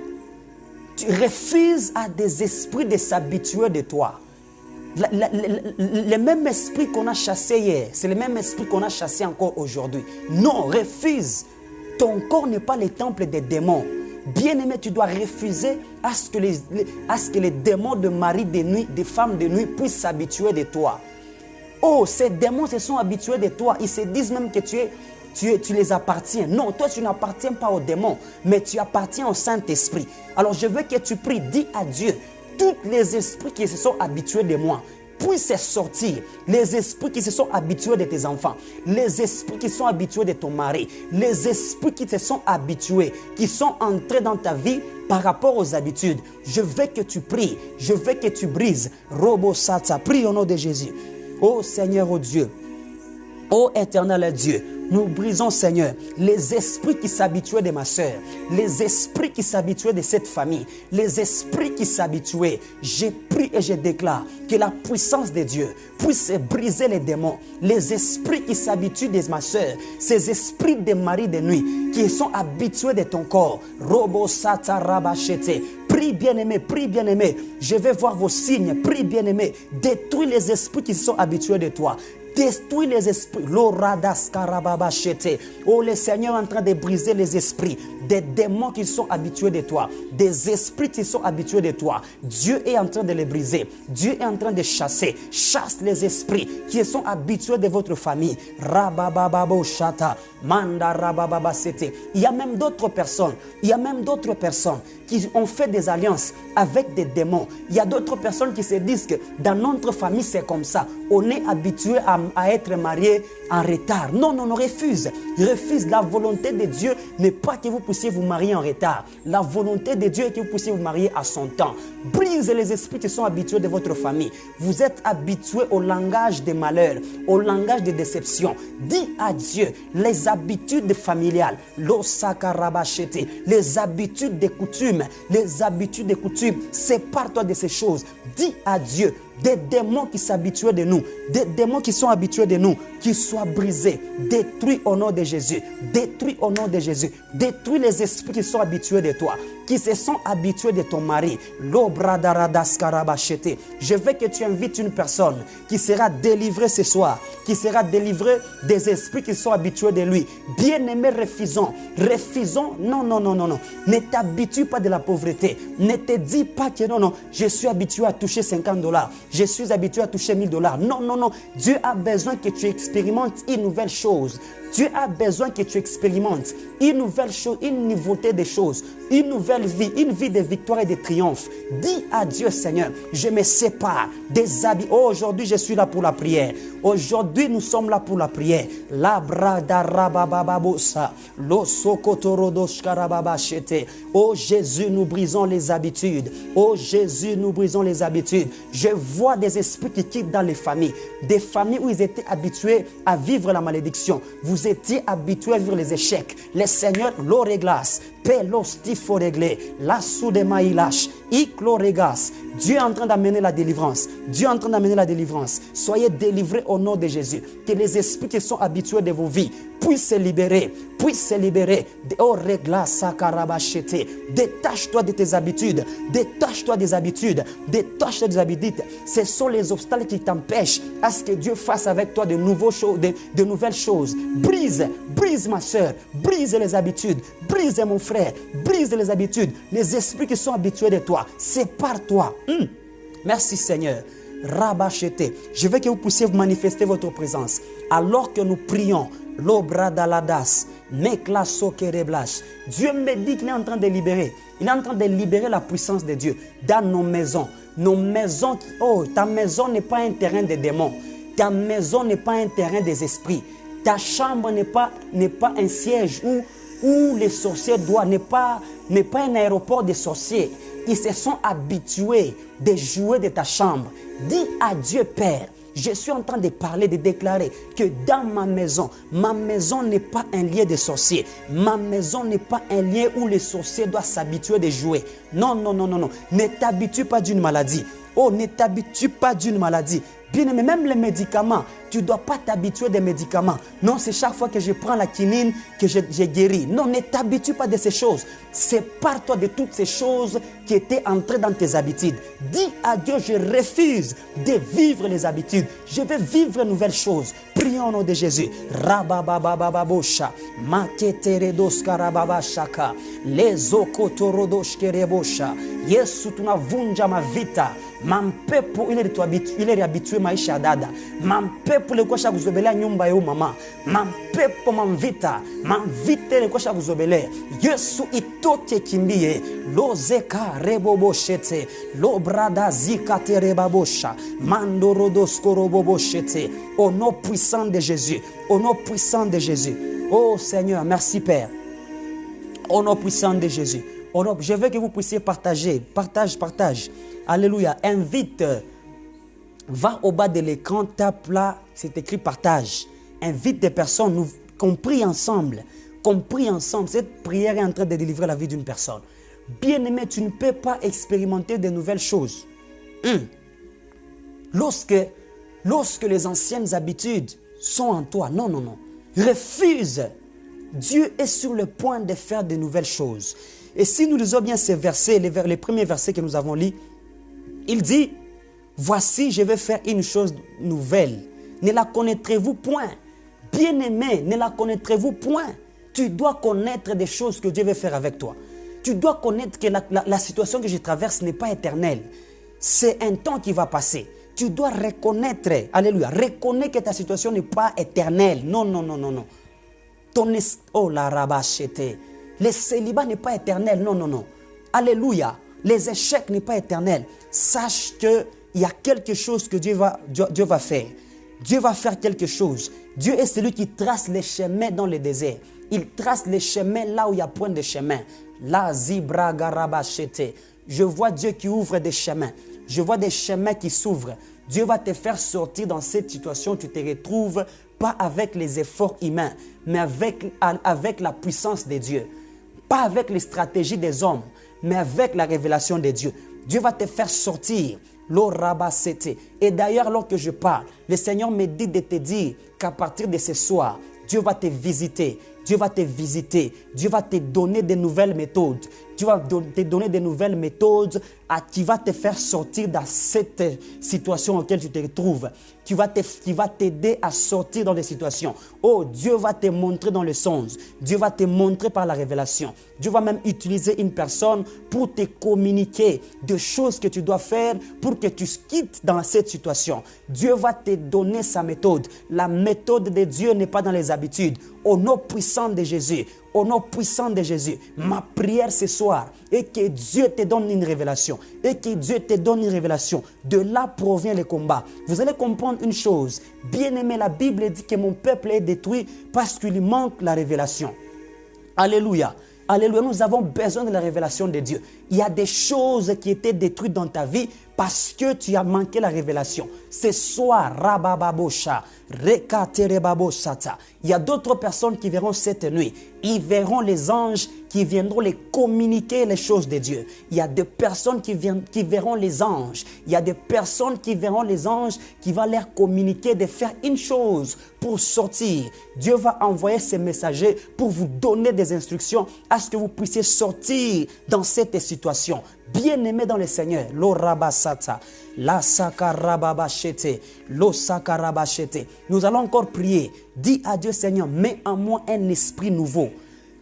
Tu refuses à des esprits de s'habituer de toi. Le même esprit qu'on a chassé hier, c'est le même esprit qu'on a chassé encore aujourd'hui. Non, refuse. Ton corps n'est pas le temple des démons. Bien-aimé, tu dois refuser à ce que les démons de mari de nuit, de femmes de nuit puissent s'habituer de toi. Oh, ces démons se sont habitués de toi. Ils se disent même que tu les appartiens. Non, toi tu n'appartiens pas aux démons, mais tu appartiens au Saint-Esprit. Alors je veux que tu pries, dis à Dieu, tous les esprits qui se sont habitués de moi puissent sortir. Les esprits qui se sont habitués de tes enfants, les esprits qui sont habitués de ton mari, les esprits qui se sont habitués, qui sont entrés dans ta vie par rapport aux habitudes. Je veux que tu pries, je veux que tu brises. Robo Sata, prie au nom de Jésus. Oh Seigneur, oh Dieu, oh éternel Dieu, nous brisons, Seigneur, les esprits qui s'habituaient de ma soeur, les esprits qui s'habituaient de cette famille, les esprits qui s'habituaient. Je prie et je déclare que la puissance de Dieu puisse briser les démons, les esprits qui s'habituent de ma soeur, ces esprits de mari de nuit qui sont habitués de ton corps. Robo Sata Rabachete. Prie bien-aimé, prie bien-aimé. Je vais voir vos signes. Prie bien-aimé. Détruis les esprits qui sont habitués de toi. Détruis les esprits. Oh, le Seigneur est en train de briser les esprits des démons qui sont habitués de toi, des esprits qui sont habitués de toi. Dieu est en train de les briser. Dieu est en train de chasser. Chasse les esprits qui sont habitués de votre famille. Rabababo shata, manda rabababa sete. Il y a même d'autres personnes. Il y a même d'autres personnes qui ont fait des alliances avec des démons. Il y a d'autres personnes qui se disent que dans notre famille c'est comme ça. On est habitué à être marié en retard. Non, non, non, refuse. Refuse. La volonté de Dieu n'est pas que vous puissiez vous marier en retard. La volonté de Dieu est que vous puissiez vous marier à son temps. Brise les esprits qui sont habitués de votre famille. Vous êtes habitués au langage des malheurs, au langage des déceptions. Dis à Dieu les habitudes familiales, les habitudes des coutumes, sépare-toi de ces choses. Dis à Dieu des démons qui s'habituent de nous, des démons qui sont habitués de nous, qui soient brisés, détruits au nom de Jésus, détruis au nom de Jésus, détruis les esprits qui sont habitués de toi, qui se sont habitués de ton mari. Je veux que tu invites une personne qui sera délivrée ce soir, qui sera délivrée des esprits qui sont habitués de lui. Bien-aimé, refusons, non, non, non, non, non, ne t'habitue pas de la pauvreté, ne te dis pas que non, non, je suis habitué à toucher $50. Je suis habitué à toucher $1000. Non, non, non. Dieu a besoin que tu expérimentes une nouvelle chose. Dieu a besoin que tu expérimentes une nouvelle chose, une nouveauté des choses, une nouvelle vie, une vie de victoire et de triomphe. Dis à Dieu, Seigneur, je me sépare des habits. Oh, aujourd'hui, je suis là pour la prière. Aujourd'hui, nous sommes là pour la prière. La brada rabababosa, lo sokotorodos karababachete. Oh Jésus, nous brisons les habitudes. Oh Jésus, nous brisons les habitudes. Je vois des esprits qui quittent dans les familles. Des familles où ils étaient habitués à vivre la malédiction. Vous étiez habitués à vivre les échecs. Le Seigneur l'oreglas, pelos tifo réglé, la soudemaïlash, ikloregas. Dieu est en train d'amener la délivrance. Dieu est en train d'amener la délivrance. Soyez délivrés au nom de Jésus. Que les esprits qui sont habitués de vos vies puissent se libérer. Oh, régla sakarabachete. Détache-toi de tes habitudes. Détache-toi des habitudes. Détache-toi des habitudes. Ce sont les obstacles qui t'empêchent à ce que Dieu fasse avec toi de nouvelles choses. Brise ma soeur. Brise les habitudes. Brise mon frère. Brise les habitudes. Les esprits qui sont habitués de toi. Sépare-toi. Merci Seigneur. Rabachete. Je veux que vous puissiez manifester votre présence. Alors que nous prions, l'obradaladas, meklasokereblash. Dieu me dit qu'il est en train de libérer. Il est en train de libérer la puissance de Dieu dans nos maisons. Nos maisons, ta maison n'est pas un terrain de démons. Ta maison n'est pas un terrain des esprits. Ta chambre n'est pas un siège où les sorciers n'est pas un aéroport de sorciers. Ils se sont habitués de jouer de ta chambre. Dis à Dieu Père, je suis en train de parler, de déclarer que dans ma maison n'est pas un lieu de sorciers. Ma maison n'est pas un lieu où les sorciers doivent s'habituer de jouer. Non, non, non, non, non. Ne t'habitue pas d'une maladie. Oh, ne t'habitue pas d'une maladie. Bien aimé, même les médicaments, tu ne dois pas t'habituer des médicaments. Non, c'est chaque fois que je prends la quinine que j'ai guéri. Non, ne t'habitue pas de ces choses. Sépare-toi de toutes ces choses qui étaient entrées dans tes habitudes. Dis à Dieu, je refuse de vivre les habitudes. Je veux vivre une nouvelle chose. Prions au nom de Jésus. Rabababababosha, mateteredos karababashaka, lezokotorodos kerebosha. Yesu tunavunja mavita. Mampepo ile habitué maisha ya dada. Mampepo ile kwa kuzobelea nyumba ya mama. Mampepo mamvita ile kwa kuzobelea. Yesu itoke kimbie. Lozeka reboboshete. Lo brada zikate rebabosha. Mandorodos koroboboshete. Au nom puissant de Jésus. Au nom puissant de Jésus. Oh Seigneur, merci Père. Au nom puissant de Jésus. Je veux que vous puissiez partager. Partage. Alléluia. Invite. Va au bas de l'écran, tape là, c'est écrit partage. Invite des personnes, qu'on prie ensemble. Cette prière est en train de délivrer la vie d'une personne. Bien-aimé, tu ne peux pas expérimenter de nouvelles choses. Lorsque les anciennes habitudes sont en toi, non. Refuse. Dieu est sur le point de faire de nouvelles choses. Et si nous lisons bien ces versets, les premiers versets que nous avons lus, il dit, voici, je vais faire une chose nouvelle. ne la connaîtrez-vous point? Bien-aimé, ne la connaîtrez-vous point? Tu dois connaître des choses que Dieu veut faire avec toi. Tu dois connaître que la situation que je traverse n'est pas éternelle. C'est un temps qui va passer. Tu dois reconnaître, alléluia, reconnais que ta situation n'est pas éternelle. Non, non, non, non, non. Oh la rabachete. Le célibat n'est pas éternel. Non, non, non. Alléluia. Les échecs n'est pas éternel. Sache qu'il y a quelque chose que Dieu va faire. Dieu va faire quelque chose. Dieu est celui qui trace les chemins dans le désert. Il trace les chemins là où il y a point de chemin. La zibra garabachete. Je vois Dieu qui ouvre des chemins. Je vois des chemins qui s'ouvrent. Dieu va te faire sortir dans cette situation où tu te retrouves, pas avec les efforts humains, mais avec la puissance de Dieu. Pas avec les stratégies des hommes, mais avec la révélation de Dieu. Dieu va te faire sortir. Et d'ailleurs, lorsque je parle, le Seigneur me dit de te dire qu'à partir de ce soir, Dieu va te visiter. Dieu va te visiter. Dieu va te donner de nouvelles méthodes. Dieu va te donner de nouvelles méthodes qui va te faire sortir dans cette situation dans laquelle tu te retrouves. Qui va t'aider à sortir dans des situations. Oh, Dieu va te montrer dans le songe. Dieu va te montrer par la révélation. Dieu va même utiliser une personne pour te communiquer des choses que tu dois faire pour que tu quittes dans cette situation. Dieu va te donner sa méthode. La méthode de Dieu n'est pas dans les habitudes. Au nom puissant de Jésus, au nom puissant de Jésus, ma prière ce soir est que Dieu te donne une révélation. Et que Dieu te donne une révélation. De là provient le combat. Vous allez comprendre une chose. Bien-aimé, la Bible dit que mon peuple est détruit parce qu'il lui manque la révélation. Alléluia. Alléluia, nous avons besoin de la révélation de Dieu. Il y a des choses qui étaient détruites dans ta vie parce que tu as manqué la révélation. Ce soir, Rabababosha, Rekaterebabosata, il y a d'autres personnes qui verront cette nuit. Ils verront les anges qui viendront les communiquer les choses de Dieu. Il y a des personnes qui verront les anges. Il y a des personnes qui verront les anges qui vont leur communiquer de faire une chose pour sortir. Dieu va envoyer ses messagers pour vous donner des instructions à ce que vous puissiez sortir dans cette situation. Bien-aimé dans le Seigneur, lo rabasata, la sakarababachete, lo sakarabachete. Nous allons encore prier. Dis à Dieu, Seigneur, mets en moi un esprit nouveau.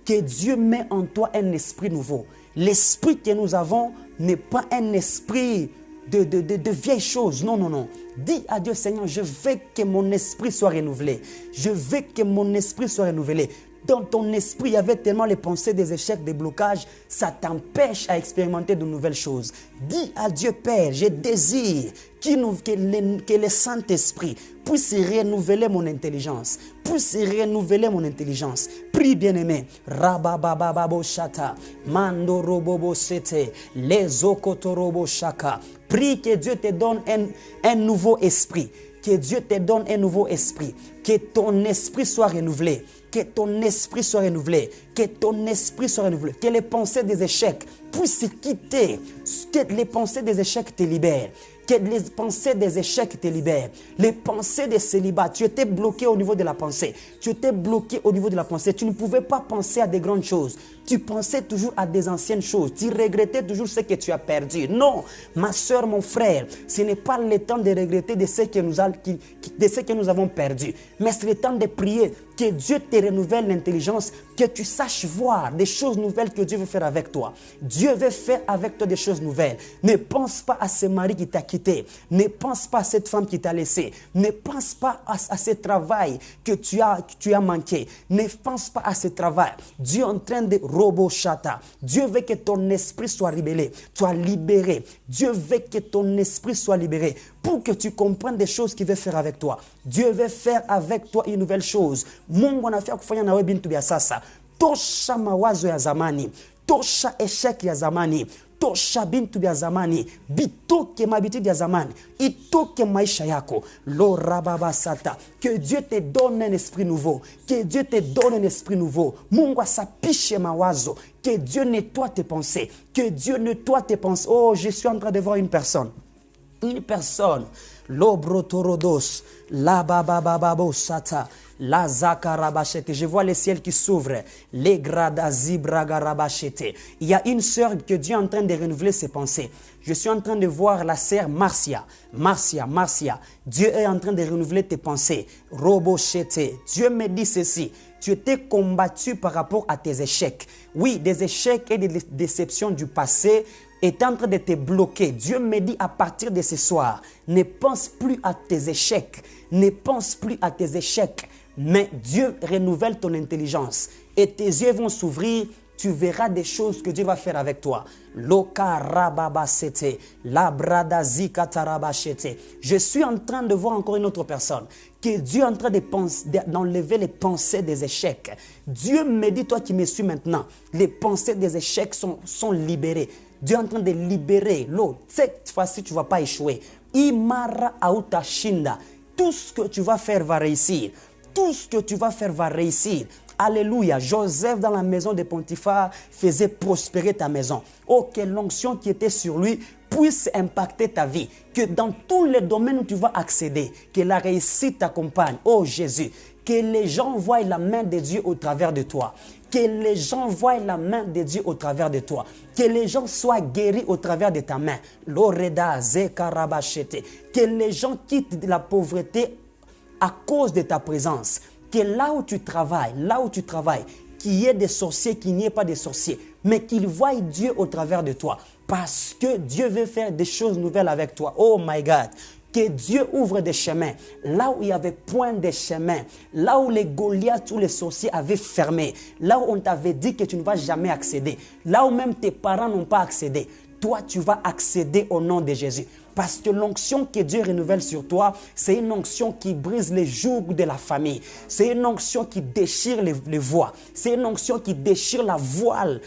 Que Dieu met en toi un esprit nouveau. L'esprit que nous avons n'est pas un esprit de vieilles choses. Non, non, non. Dis à Dieu, Seigneur, je veux que mon esprit soit renouvelé. Je veux que mon esprit soit renouvelé. Dans ton esprit, il y avait tellement les pensées des échecs, des blocages, ça t'empêche à expérimenter de nouvelles choses. Dis à Dieu, Père, je désire que le Saint-Esprit puisse renouveler mon intelligence. Puisse renouveler mon intelligence. Prie, bien-aimé. Rababababo shata, mando robobo sete, les okotorobo shaka. Prie que Dieu te donne un nouveau esprit. Que Dieu te donne un nouveau esprit. Que ton esprit soit renouvelé. Que ton esprit soit renouvelé. Que ton esprit soit renouvelé. Que les pensées des échecs puissent quitter. Que les pensées des échecs te libèrent. Que les pensées des échecs te libèrent. Les pensées de célibat, tu étais bloqué au niveau de la pensée. Tu étais bloqué au niveau de la pensée. Tu ne pouvais pas penser à des grandes choses. Tu pensais toujours à des anciennes choses. Tu regrettais toujours ce que tu as perdu. Non, ma soeur, mon frère, ce n'est pas le temps de regretter de ce que nous avons perdu. Mais c'est le temps de prier que Dieu te renouvelle l'intelligence, que tu saches voir des choses nouvelles que Dieu veut faire avec toi. Dieu veut faire avec toi des choses nouvelles. Ne pense pas à ce mari qui t'a quitté. Ne pense pas à cette femme qui t'a laissé. Ne pense pas à ce travail que tu as manqué. Ne pense pas à ce travail. Dieu est en train de robochata. Dieu veut que ton esprit soit libéré. Dieu veut que ton esprit soit libéré pour que tu comprennes des choses qu'il veut faire avec toi. Dieu veut faire avec toi une nouvelle chose. Mungu anafia kufanya na wewe bintu vya sasa. Tosha mawazo ya zamani. Tosha esheki ya zamani. Tosha bintu vya zamani. Bitoke mabiti ya zamani. Itoke maisha yako. Lo rababasata. Que Dieu te donne un esprit nouveau. Que Dieu te donne un esprit nouveau. Mungu asapishe mawazo. Que Dieu nettoie tes pensées. Que Dieu nettoie tes pensées. Oh, je suis en train de voir une personne. Une personne. L'obrotorodos. La bababababo sata. La zakarabachete. Je vois les ciels qui s'ouvrent. Les gradazibragarabachete. Il y a une sœur que Dieu est en train de renouveler ses pensées. Je suis en train de voir la sœur Marcia. Marcia. Dieu est en train de renouveler tes pensées. Robochete. Dieu me dit ceci. Tu étais combattu par rapport à tes échecs. Oui, des échecs et des déceptions du passé est en train de te bloquer. Dieu me dit à partir de ce soir, ne pense plus à tes échecs. Ne pense plus à tes échecs. Mais Dieu renouvelle ton intelligence. Et tes yeux vont s'ouvrir. Tu verras des choses que Dieu va faire avec toi. Loka rababasete, labradazika tarabachete. Je suis en train de voir encore une autre personne. Que Dieu est en train d'enlever les pensées des échecs. Dieu me dit, toi qui me suis maintenant, les pensées des échecs sont libérées. Dieu est en train de libérer l'eau. Cette fois-ci, tu ne vas pas échouer. Imara autashinda. Tout ce que tu vas faire va réussir. Tout ce que tu vas faire va réussir. Alléluia. Joseph dans la maison de Potiphar faisait prospérer ta maison. Oh, que l'onction qui était sur lui puisse impacter ta vie. Que dans tous les domaines où tu vas accéder, que la réussite t'accompagne. Oh Jésus, que les gens voient la main de Dieu au travers de toi. Que les gens voient la main de Dieu au travers de toi. Que les gens soient guéris au travers de ta main. Loreda zekarabachete. Que les gens quittent la pauvreté à cause de ta présence. Que là où tu travailles, qu'il y ait des sorciers, qu'il n'y ait pas de sorciers, mais qu'ils voient Dieu au travers de toi. Parce que Dieu veut faire des choses nouvelles avec toi. Oh my God! Que Dieu ouvre des chemins. Là où il y avait point de chemin, là où les Goliaths ou les sorciers avaient fermé, là où on t'avait dit que tu ne vas jamais accéder, là où même tes parents n'ont pas accédé, toi tu vas accéder au nom de Jésus. Parce que l'onction que Dieu renouvelle sur toi, c'est une onction qui brise les jougs de la famille. C'est une onction qui déchire les voies. C'est une onction qui déchire la voile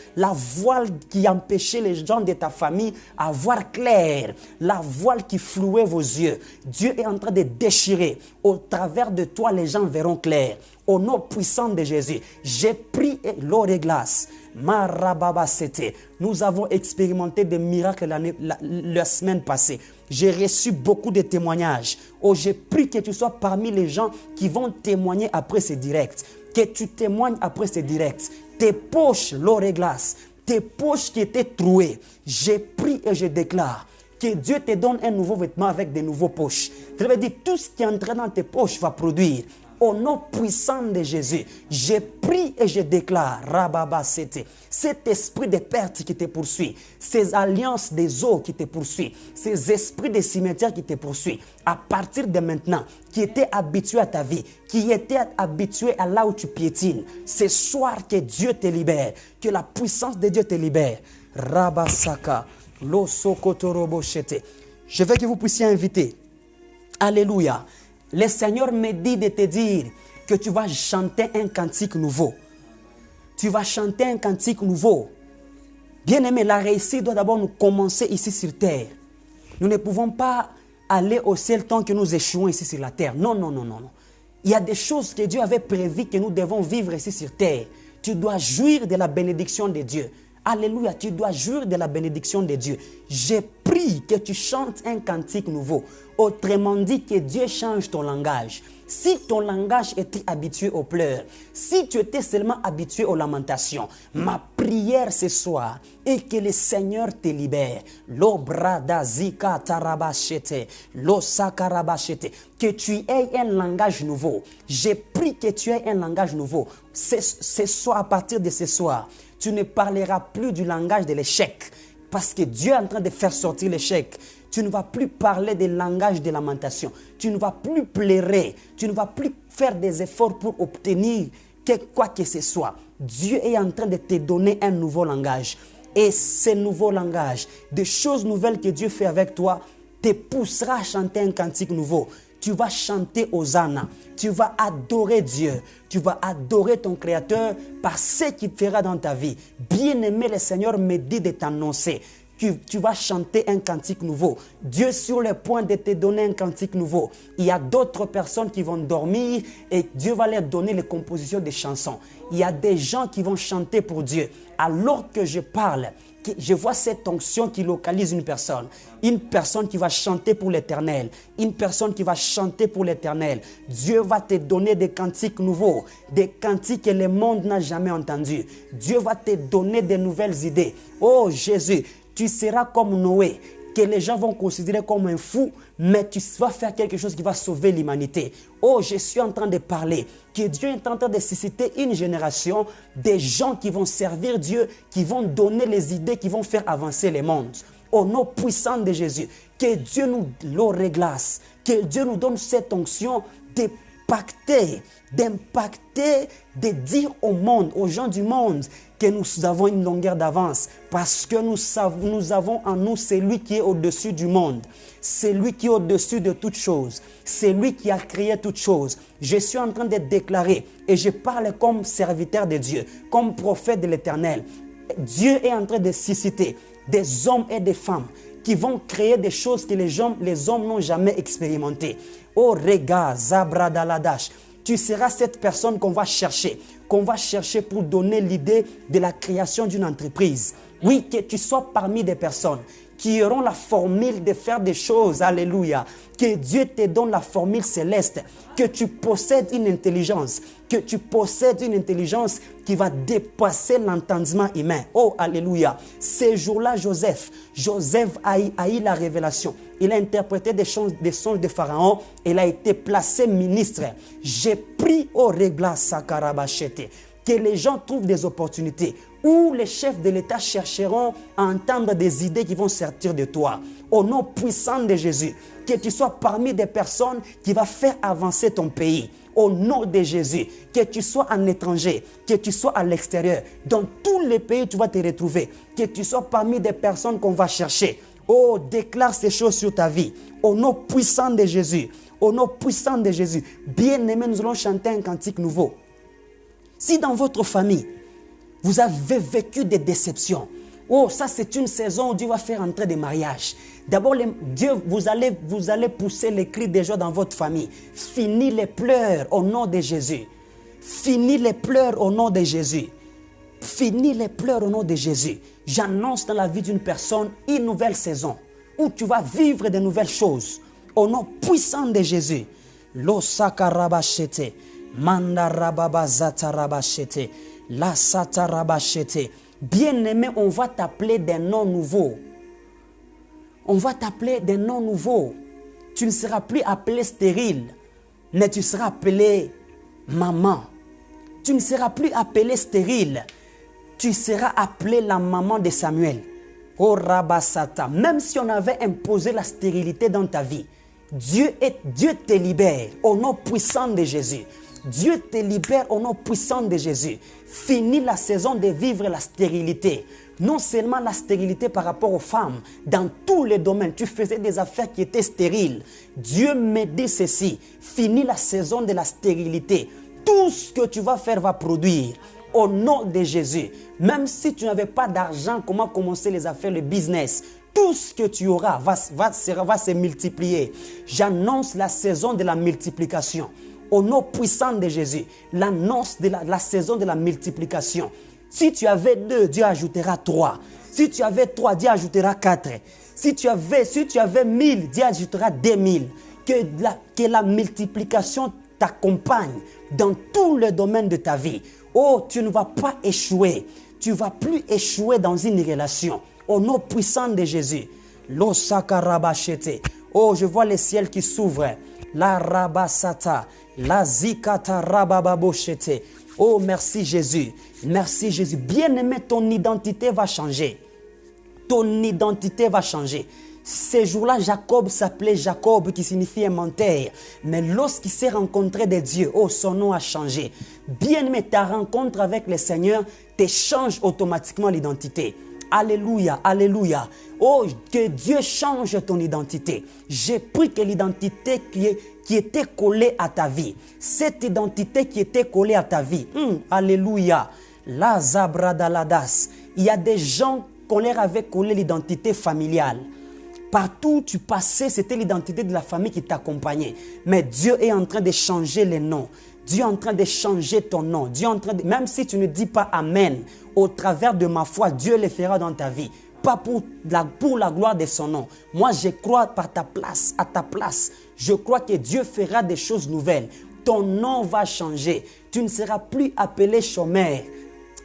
qui empêchait les gens de ta famille à voir clair. La voile qui flouait vos yeux. Dieu est en train de déchirer. Au travers de toi, les gens verront clair. Au nom puissant de Jésus, j'ai pris l'eau de glace. Marababasete. Nous avons expérimenté des miracles la semaine passée. J'ai reçu beaucoup de témoignages. Oh, j'ai pris que tu sois parmi les gens qui vont témoigner après ces directs. Que tu témoignes après ces directs. Tes poches, l'eau de glace. Tes poches qui étaient trouées. J'ai pris et je déclare que Dieu te donne un nouveau vêtement avec des nouveaux poches. Ça veut dire tout ce qui est entré dans tes poches va produire. Au nom puissant de Jésus, j'ai pris et je déclare, Rababasete, cet esprit de perte qui te poursuit, ces alliances des eaux qui te poursuivent, ces esprits de cimetière qui te poursuivent, à partir de maintenant, qui étaient habitués à ta vie, qui étaient habitués à là où tu piétines, ce soir que Dieu te libère, que la puissance de Dieu te libère. Rabasaka, Losokotoroboshete. Je veux que vous puissiez inviter. Alléluia. Le Seigneur me dit de te dire que tu vas chanter un cantique nouveau. Tu vas chanter un cantique nouveau. Bien-aimé, la réussite doit d'abord nous commencer ici sur terre. Nous ne pouvons pas aller au ciel tant que nous échouons ici sur la terre. Non. Il y a des choses que Dieu avait prévues que nous devons vivre ici sur terre. Tu dois jouir de la bénédiction de Dieu. Alléluia, tu dois jouir de la bénédiction de Dieu. J'ai prie que tu chantes un cantique nouveau. Autrement dit, que Dieu change ton langage. Si ton langage était habitué aux pleurs, si tu étais seulement habitué aux lamentations, ma prière ce soir est que le Seigneur te libère. Que tu aies un langage nouveau. J'ai pris que tu aies un langage nouveau. Ce soir, à partir de ce soir, tu ne parleras plus du langage de l'échec. Parce que Dieu est en train de faire sortir l'échec. Tu ne vas plus parler des langages de lamentation. Tu ne vas plus pleurer. Tu ne vas plus faire des efforts pour obtenir quoi que ce soit. Dieu est en train de te donner un nouveau langage. Et ce nouveau langage, des choses nouvelles que Dieu fait avec toi, te poussera à chanter un cantique nouveau. Tu vas chanter Hosanna. Tu vas adorer Dieu. Tu vas adorer ton Créateur par ce qu'il fera dans ta vie. Bien-aimé, le Seigneur me dit de t'annoncer que tu vas chanter un cantique nouveau. Dieu est sur le point de te donner un cantique nouveau. Il y a d'autres personnes qui vont dormir et Dieu va leur donner les compositions des chansons. Il y a des gens qui vont chanter pour Dieu. Alors que je parle, Je vois cette onction qui localise une personne qui va chanter pour l'Éternel, une personne qui va chanter pour l'Éternel. Dieu va te donner des cantiques nouveaux, des cantiques que le monde n'a jamais entendus. Dieu va te donner de nouvelles idées. Oh Jésus, tu seras comme Noé, que les gens vont considérer comme un fou, mais tu vas faire quelque chose qui va sauver l'humanité. Oh, je suis en train de parler que Dieu est en train de susciter une génération de gens qui vont servir Dieu, qui vont donner les idées, qui vont faire avancer le monde. Au nom puissant de Jésus, que Dieu nous le réglace, que Dieu nous donne cette onction d'impacter, de dire au monde, aux gens du monde, que nous avons une longueur d'avance, parce que nous avons en nous celui qui est au-dessus du monde, celui qui est au-dessus de toutes choses, celui qui a créé toutes choses. Je suis en train de déclarer, et je parle comme serviteur de Dieu, comme prophète de l'Éternel. Dieu est en train de susciter des hommes et des femmes qui vont créer des choses que les hommes n'ont jamais expérimentées. Oh Rega, Zabradaladash, tu seras cette personne qu'on va chercher pour donner l'idée de la création d'une entreprise. Oui, que tu sois parmi des personnes qui auront la formule de faire des choses. Alléluia. Que Dieu te donne la formule céleste. Que tu possèdes une intelligence. Que tu possèdes une intelligence qui va dépasser l'entendement humain. Oh, alléluia. Ces jours-là, Joseph a eu la révélation. Il a interprété des songes de Pharaon. Il a été placé ministre. J'ai pris au régla sakarabachete. Que les gens trouvent des opportunités où les chefs de l'État chercheront à entendre des idées qui vont sortir de toi. Au nom puissant de Jésus, que tu sois parmi des personnes qui vont faire avancer ton pays. Au nom de Jésus, que tu sois un étranger, que tu sois à l'extérieur, dans tous les pays tu vas te retrouver, que tu sois parmi des personnes qu'on va chercher. Oh, déclare ces choses sur ta vie. Au nom puissant de Jésus, au nom puissant de Jésus. Bien-aimés, nous allons chanter un cantique nouveau. Si dans votre famille, vous avez vécu des déceptions, oh, ça c'est une saison où Dieu va faire entrer des mariages. D'abord, Dieu, vous allez pousser les cris de joie dans votre famille. Finis les pleurs au nom de Jésus. Finis les pleurs au nom de Jésus. Finis les pleurs au nom de Jésus. J'annonce dans la vie d'une personne une nouvelle saison où tu vas vivre de nouvelles choses. Au nom puissant de Jésus. Lo sakarabashete. Mandarababa zatarabashete. La satarabashete. Bien-aimé, on va t'appeler des noms nouveaux. On va t'appeler des noms nouveaux. Tu ne seras plus appelé stérile, mais tu seras appelé maman. Tu ne seras plus appelé stérile. Tu seras appelé la maman de Samuel. Oh Rabasata. Même si on avait imposé la stérilité dans ta vie, Dieu te libère au nom puissant de Jésus. Dieu te libère au nom puissant de Jésus. Finis la saison de vivre la stérilité. Non seulement la stérilité par rapport aux femmes, dans tous les domaines, tu faisais des affaires qui étaient stériles. Dieu me dit ceci, finis la saison de la stérilité. Tout ce que tu vas faire va produire. Au nom de Jésus, même si tu n'avais pas d'argent, comment commencer les affaires, le business, tout ce que tu auras va se multiplier. J'annonce la saison de la multiplication. Au nom puissant de Jésus, l'annonce de la saison de la multiplication. Si tu avais 2, Dieu ajoutera 3. Si tu avais 3, Dieu ajoutera 4. Si tu avais 1000, Dieu ajoutera 2000. Que la multiplication t'accompagne dans tous les domaines de ta vie. Oh, tu ne vas pas échouer. Tu ne vas plus échouer dans une relation. Au nom puissant de Jésus. L'osakarabashete. Oh, je vois les ciels qui s'ouvrent. La rabasata. La zikata rabababoshete. Oh, merci Jésus. Merci Jésus. Bien-aimé, ton identité va changer. Ton identité va changer. Ces jours-là, Jacob s'appelait Jacob, qui signifie menteur. Mais lorsqu'il s'est rencontré de Dieu, oh, son nom a changé. Bien-aimé, ta rencontre avec le Seigneur te change automatiquement l'identité. Alléluia, alléluia. Oh, que Dieu change ton identité. J'ai pris que l'identité qui était collée à ta vie, cette identité qui était collée à ta vie, alléluia. La zabradaladas. Il y a des gens qu'on leur avait collé l'identité familiale. Partout où tu passais, c'était l'identité de la famille qui t'accompagnait. Mais Dieu est en train de changer les noms. Dieu est en train de changer ton nom. Dieu est en train de, même si tu ne dis pas Amen, au travers de ma foi, Dieu le fera dans ta vie. Pas pour la gloire de son nom. Moi, je crois par ta place, à ta place. Je crois que Dieu fera des choses nouvelles. Ton nom va changer. Tu ne seras plus appelé chômeur.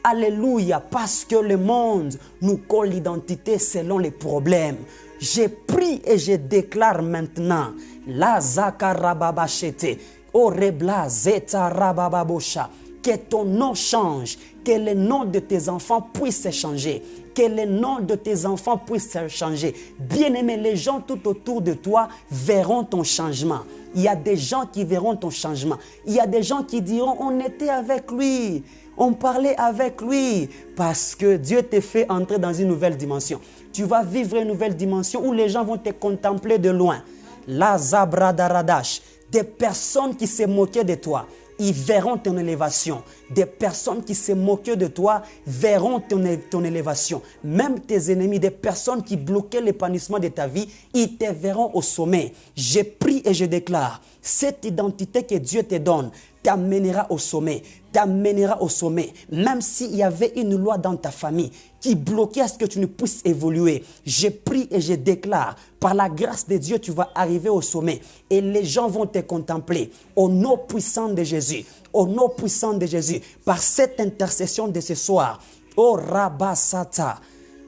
Alléluia, parce que le monde nous colle l'identité selon les problèmes. Je prie et je déclare maintenant, la zakarababachete, orebla zeta rabababosha, que ton nom change, que le nom de tes enfants puisse changer, que le nom de tes enfants puisse changer. Bien-aimé, les gens tout autour de toi verront ton changement. Il y a des gens qui verront ton changement. Il y a des gens qui diront, on était avec lui. On parlait avec lui parce que Dieu t'a fait entrer dans une nouvelle dimension. Tu vas vivre une nouvelle dimension où les gens vont te contempler de loin. La zabradaradash, des personnes qui se moquaient de toi, ils verront ton élévation. Des personnes qui se moquaient de toi verront ton élévation. Même tes ennemis, des personnes qui bloquaient l'épanouissement de ta vie, ils te verront au sommet. Je prie et je déclare, cette identité que Dieu te donne t'amènera au sommet. T'amènera au sommet. Même s'il y avait une loi dans ta famille qui bloquait à ce que tu ne puisses évoluer, je prie et je déclare, par la grâce de Dieu, tu vas arriver au sommet et les gens vont te contempler au nom puissant de Jésus. Au nom puissant de Jésus, par cette intercession de ce soir. Oh Rabasata,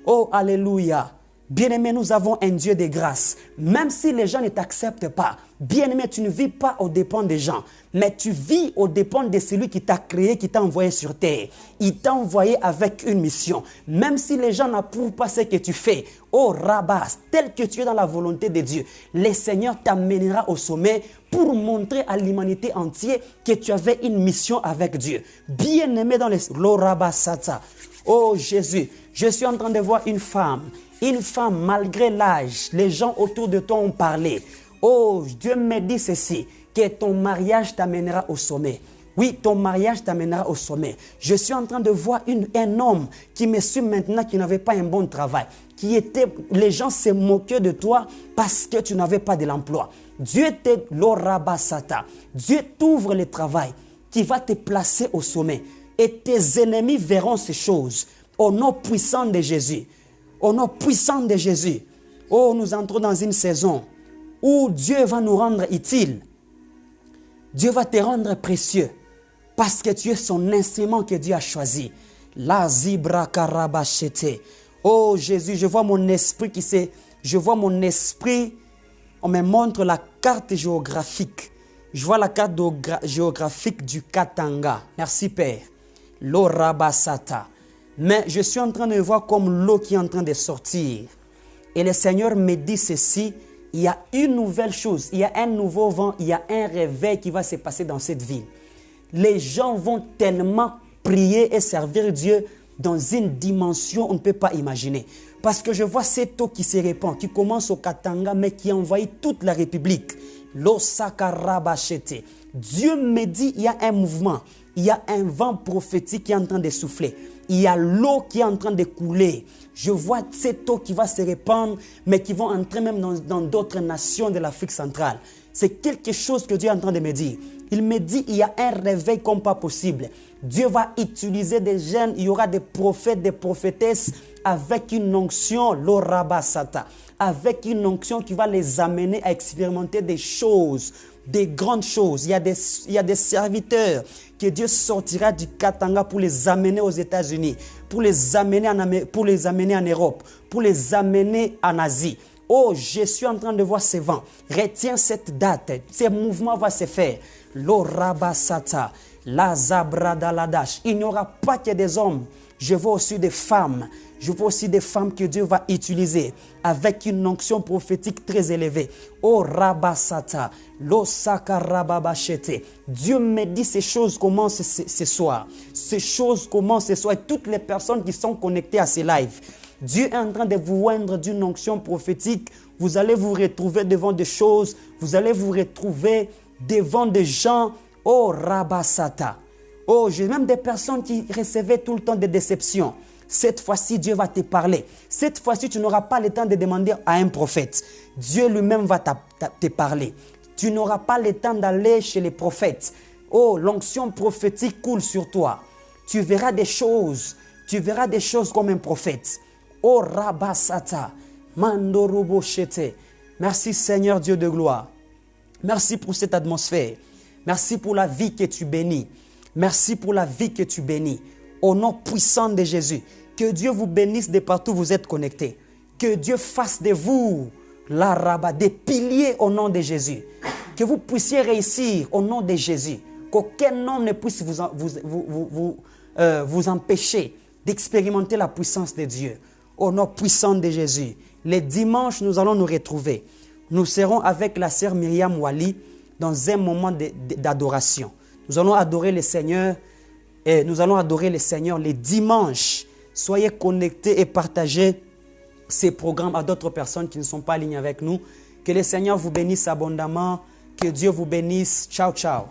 oh Alléluia. Bien-aimé, nous avons un Dieu de grâce. Même si les gens ne t'acceptent pas, bien-aimé, tu ne vis pas aux dépens des gens, mais tu vis aux dépens de celui qui t'a créé, qui t'a envoyé sur terre. Il t'a envoyé avec une mission. Même si les gens n'approuvent pas ce que tu fais, oh Rabas, tel que tu es dans la volonté de Dieu, le Seigneur t'amènera au sommet pour montrer à l'humanité entière que tu avais une mission avec Dieu. Bien-aimé dans les... L'Orabasata. Oh Jésus, je suis en train de voir une femme, malgré l'âge, les gens autour de toi ont parlé. Oh, Dieu me dit ceci, que ton mariage t'amènera au sommet. Oui, ton mariage t'amènera au sommet. Je suis en train de voir un homme qui me suit maintenant, qui n'avait pas un bon travail. Les gens se moquaient de toi parce que tu n'avais pas de l'emploi. Dieu l'orabasata. Dieu t'ouvre le travail qui va te placer au sommet. Et tes ennemis verront ces choses au nom puissant de Jésus. Au nom puissant de Jésus. Oh, nous entrons dans une saison où Dieu va nous rendre utiles. Dieu va te rendre précieux parce que tu es son instrument que Dieu a choisi. La zibra karabachete. Oh Jésus, je vois mon esprit on me montre la carte géographique. Je vois la carte géographique du Katanga. Merci Père. L'orabasata. Mais je suis en train de voir comme l'eau qui est en train de sortir. Et le Seigneur me dit ceci, il y a une nouvelle chose, il y a un nouveau vent, il y a un réveil qui va se passer dans cette ville. Les gens vont tellement prier et servir Dieu dans une dimension on ne peut pas imaginer. Parce que je vois cette eau qui se répand, qui commence au Katanga, mais qui envahit toute la République. L'Osakarabachete. Dieu me dit, il y a un mouvement, il y a un vent prophétique qui est en train de souffler. Il y a l'eau qui est en train de couler. Je vois cette eau qui va se répandre, mais qui va entrer même dans d'autres nations de l'Afrique centrale. C'est quelque chose que Dieu est en train de me dire. Il me dit, il y a un réveil comme pas possible. Dieu va utiliser des jeunes, il y aura des prophètes, des prophétesses avec une onction, l'orabasata, avec une onction qui va les amener à expérimenter des choses, des grandes choses. Il y a des serviteurs que Dieu sortira du Katanga pour les amener aux États-Unis, pour les amener en Europe, pour les amener en Asie. Oh, je suis en train de voir ces vents. Retiens cette date. Ces mouvements vont se faire. L'orabasata, la zabradaladash. Il n'y aura pas que des hommes. Je vois aussi des femmes. Je vois aussi des femmes que Dieu va utiliser avec une onction prophétique très élevée. Oh Rabasata, l'Osaka Rababachete. Dieu me dit ces choses commencent ce soir. Ces choses commencent ce soir. Et toutes les personnes qui sont connectées à ces lives, Dieu est en train de vous oindre d'une onction prophétique. Vous allez vous retrouver devant des choses. Vous allez vous retrouver devant des gens. Oh Rabasata. Oh, j'ai même des personnes qui recevaient tout le temps des déceptions. Cette fois-ci, Dieu va te parler. Cette fois-ci, tu n'auras pas le temps de demander à un prophète. Dieu lui-même va te parler. Tu n'auras pas le temps d'aller chez les prophètes. Oh, l'onction prophétique coule sur toi. Tu verras des choses comme un prophète. Oh, Rabasata, Mandorobo Shete. Merci Seigneur Dieu de gloire. Merci pour cette atmosphère. Merci pour la vie que tu bénis. Merci pour la vie que tu bénis. Au nom puissant de Jésus, que Dieu vous bénisse de partout où vous êtes connectés. Que Dieu fasse de vous, la Rabat, des piliers au nom de Jésus. Que vous puissiez réussir au nom de Jésus. Qu'aucun homme ne puisse vous empêcher d'expérimenter la puissance de Dieu. Au nom puissant de Jésus. Les dimanches, nous allons nous retrouver. Nous serons avec la sœur Myriam Wali dans un moment d'adoration. Nous allons adorer le Seigneur. Et nous allons adorer le Seigneur les dimanches. Soyez connectés et partagez ces programmes à d'autres personnes qui ne sont pas en ligne avec nous. Que le Seigneur vous bénisse abondamment. Que Dieu vous bénisse. Ciao, ciao.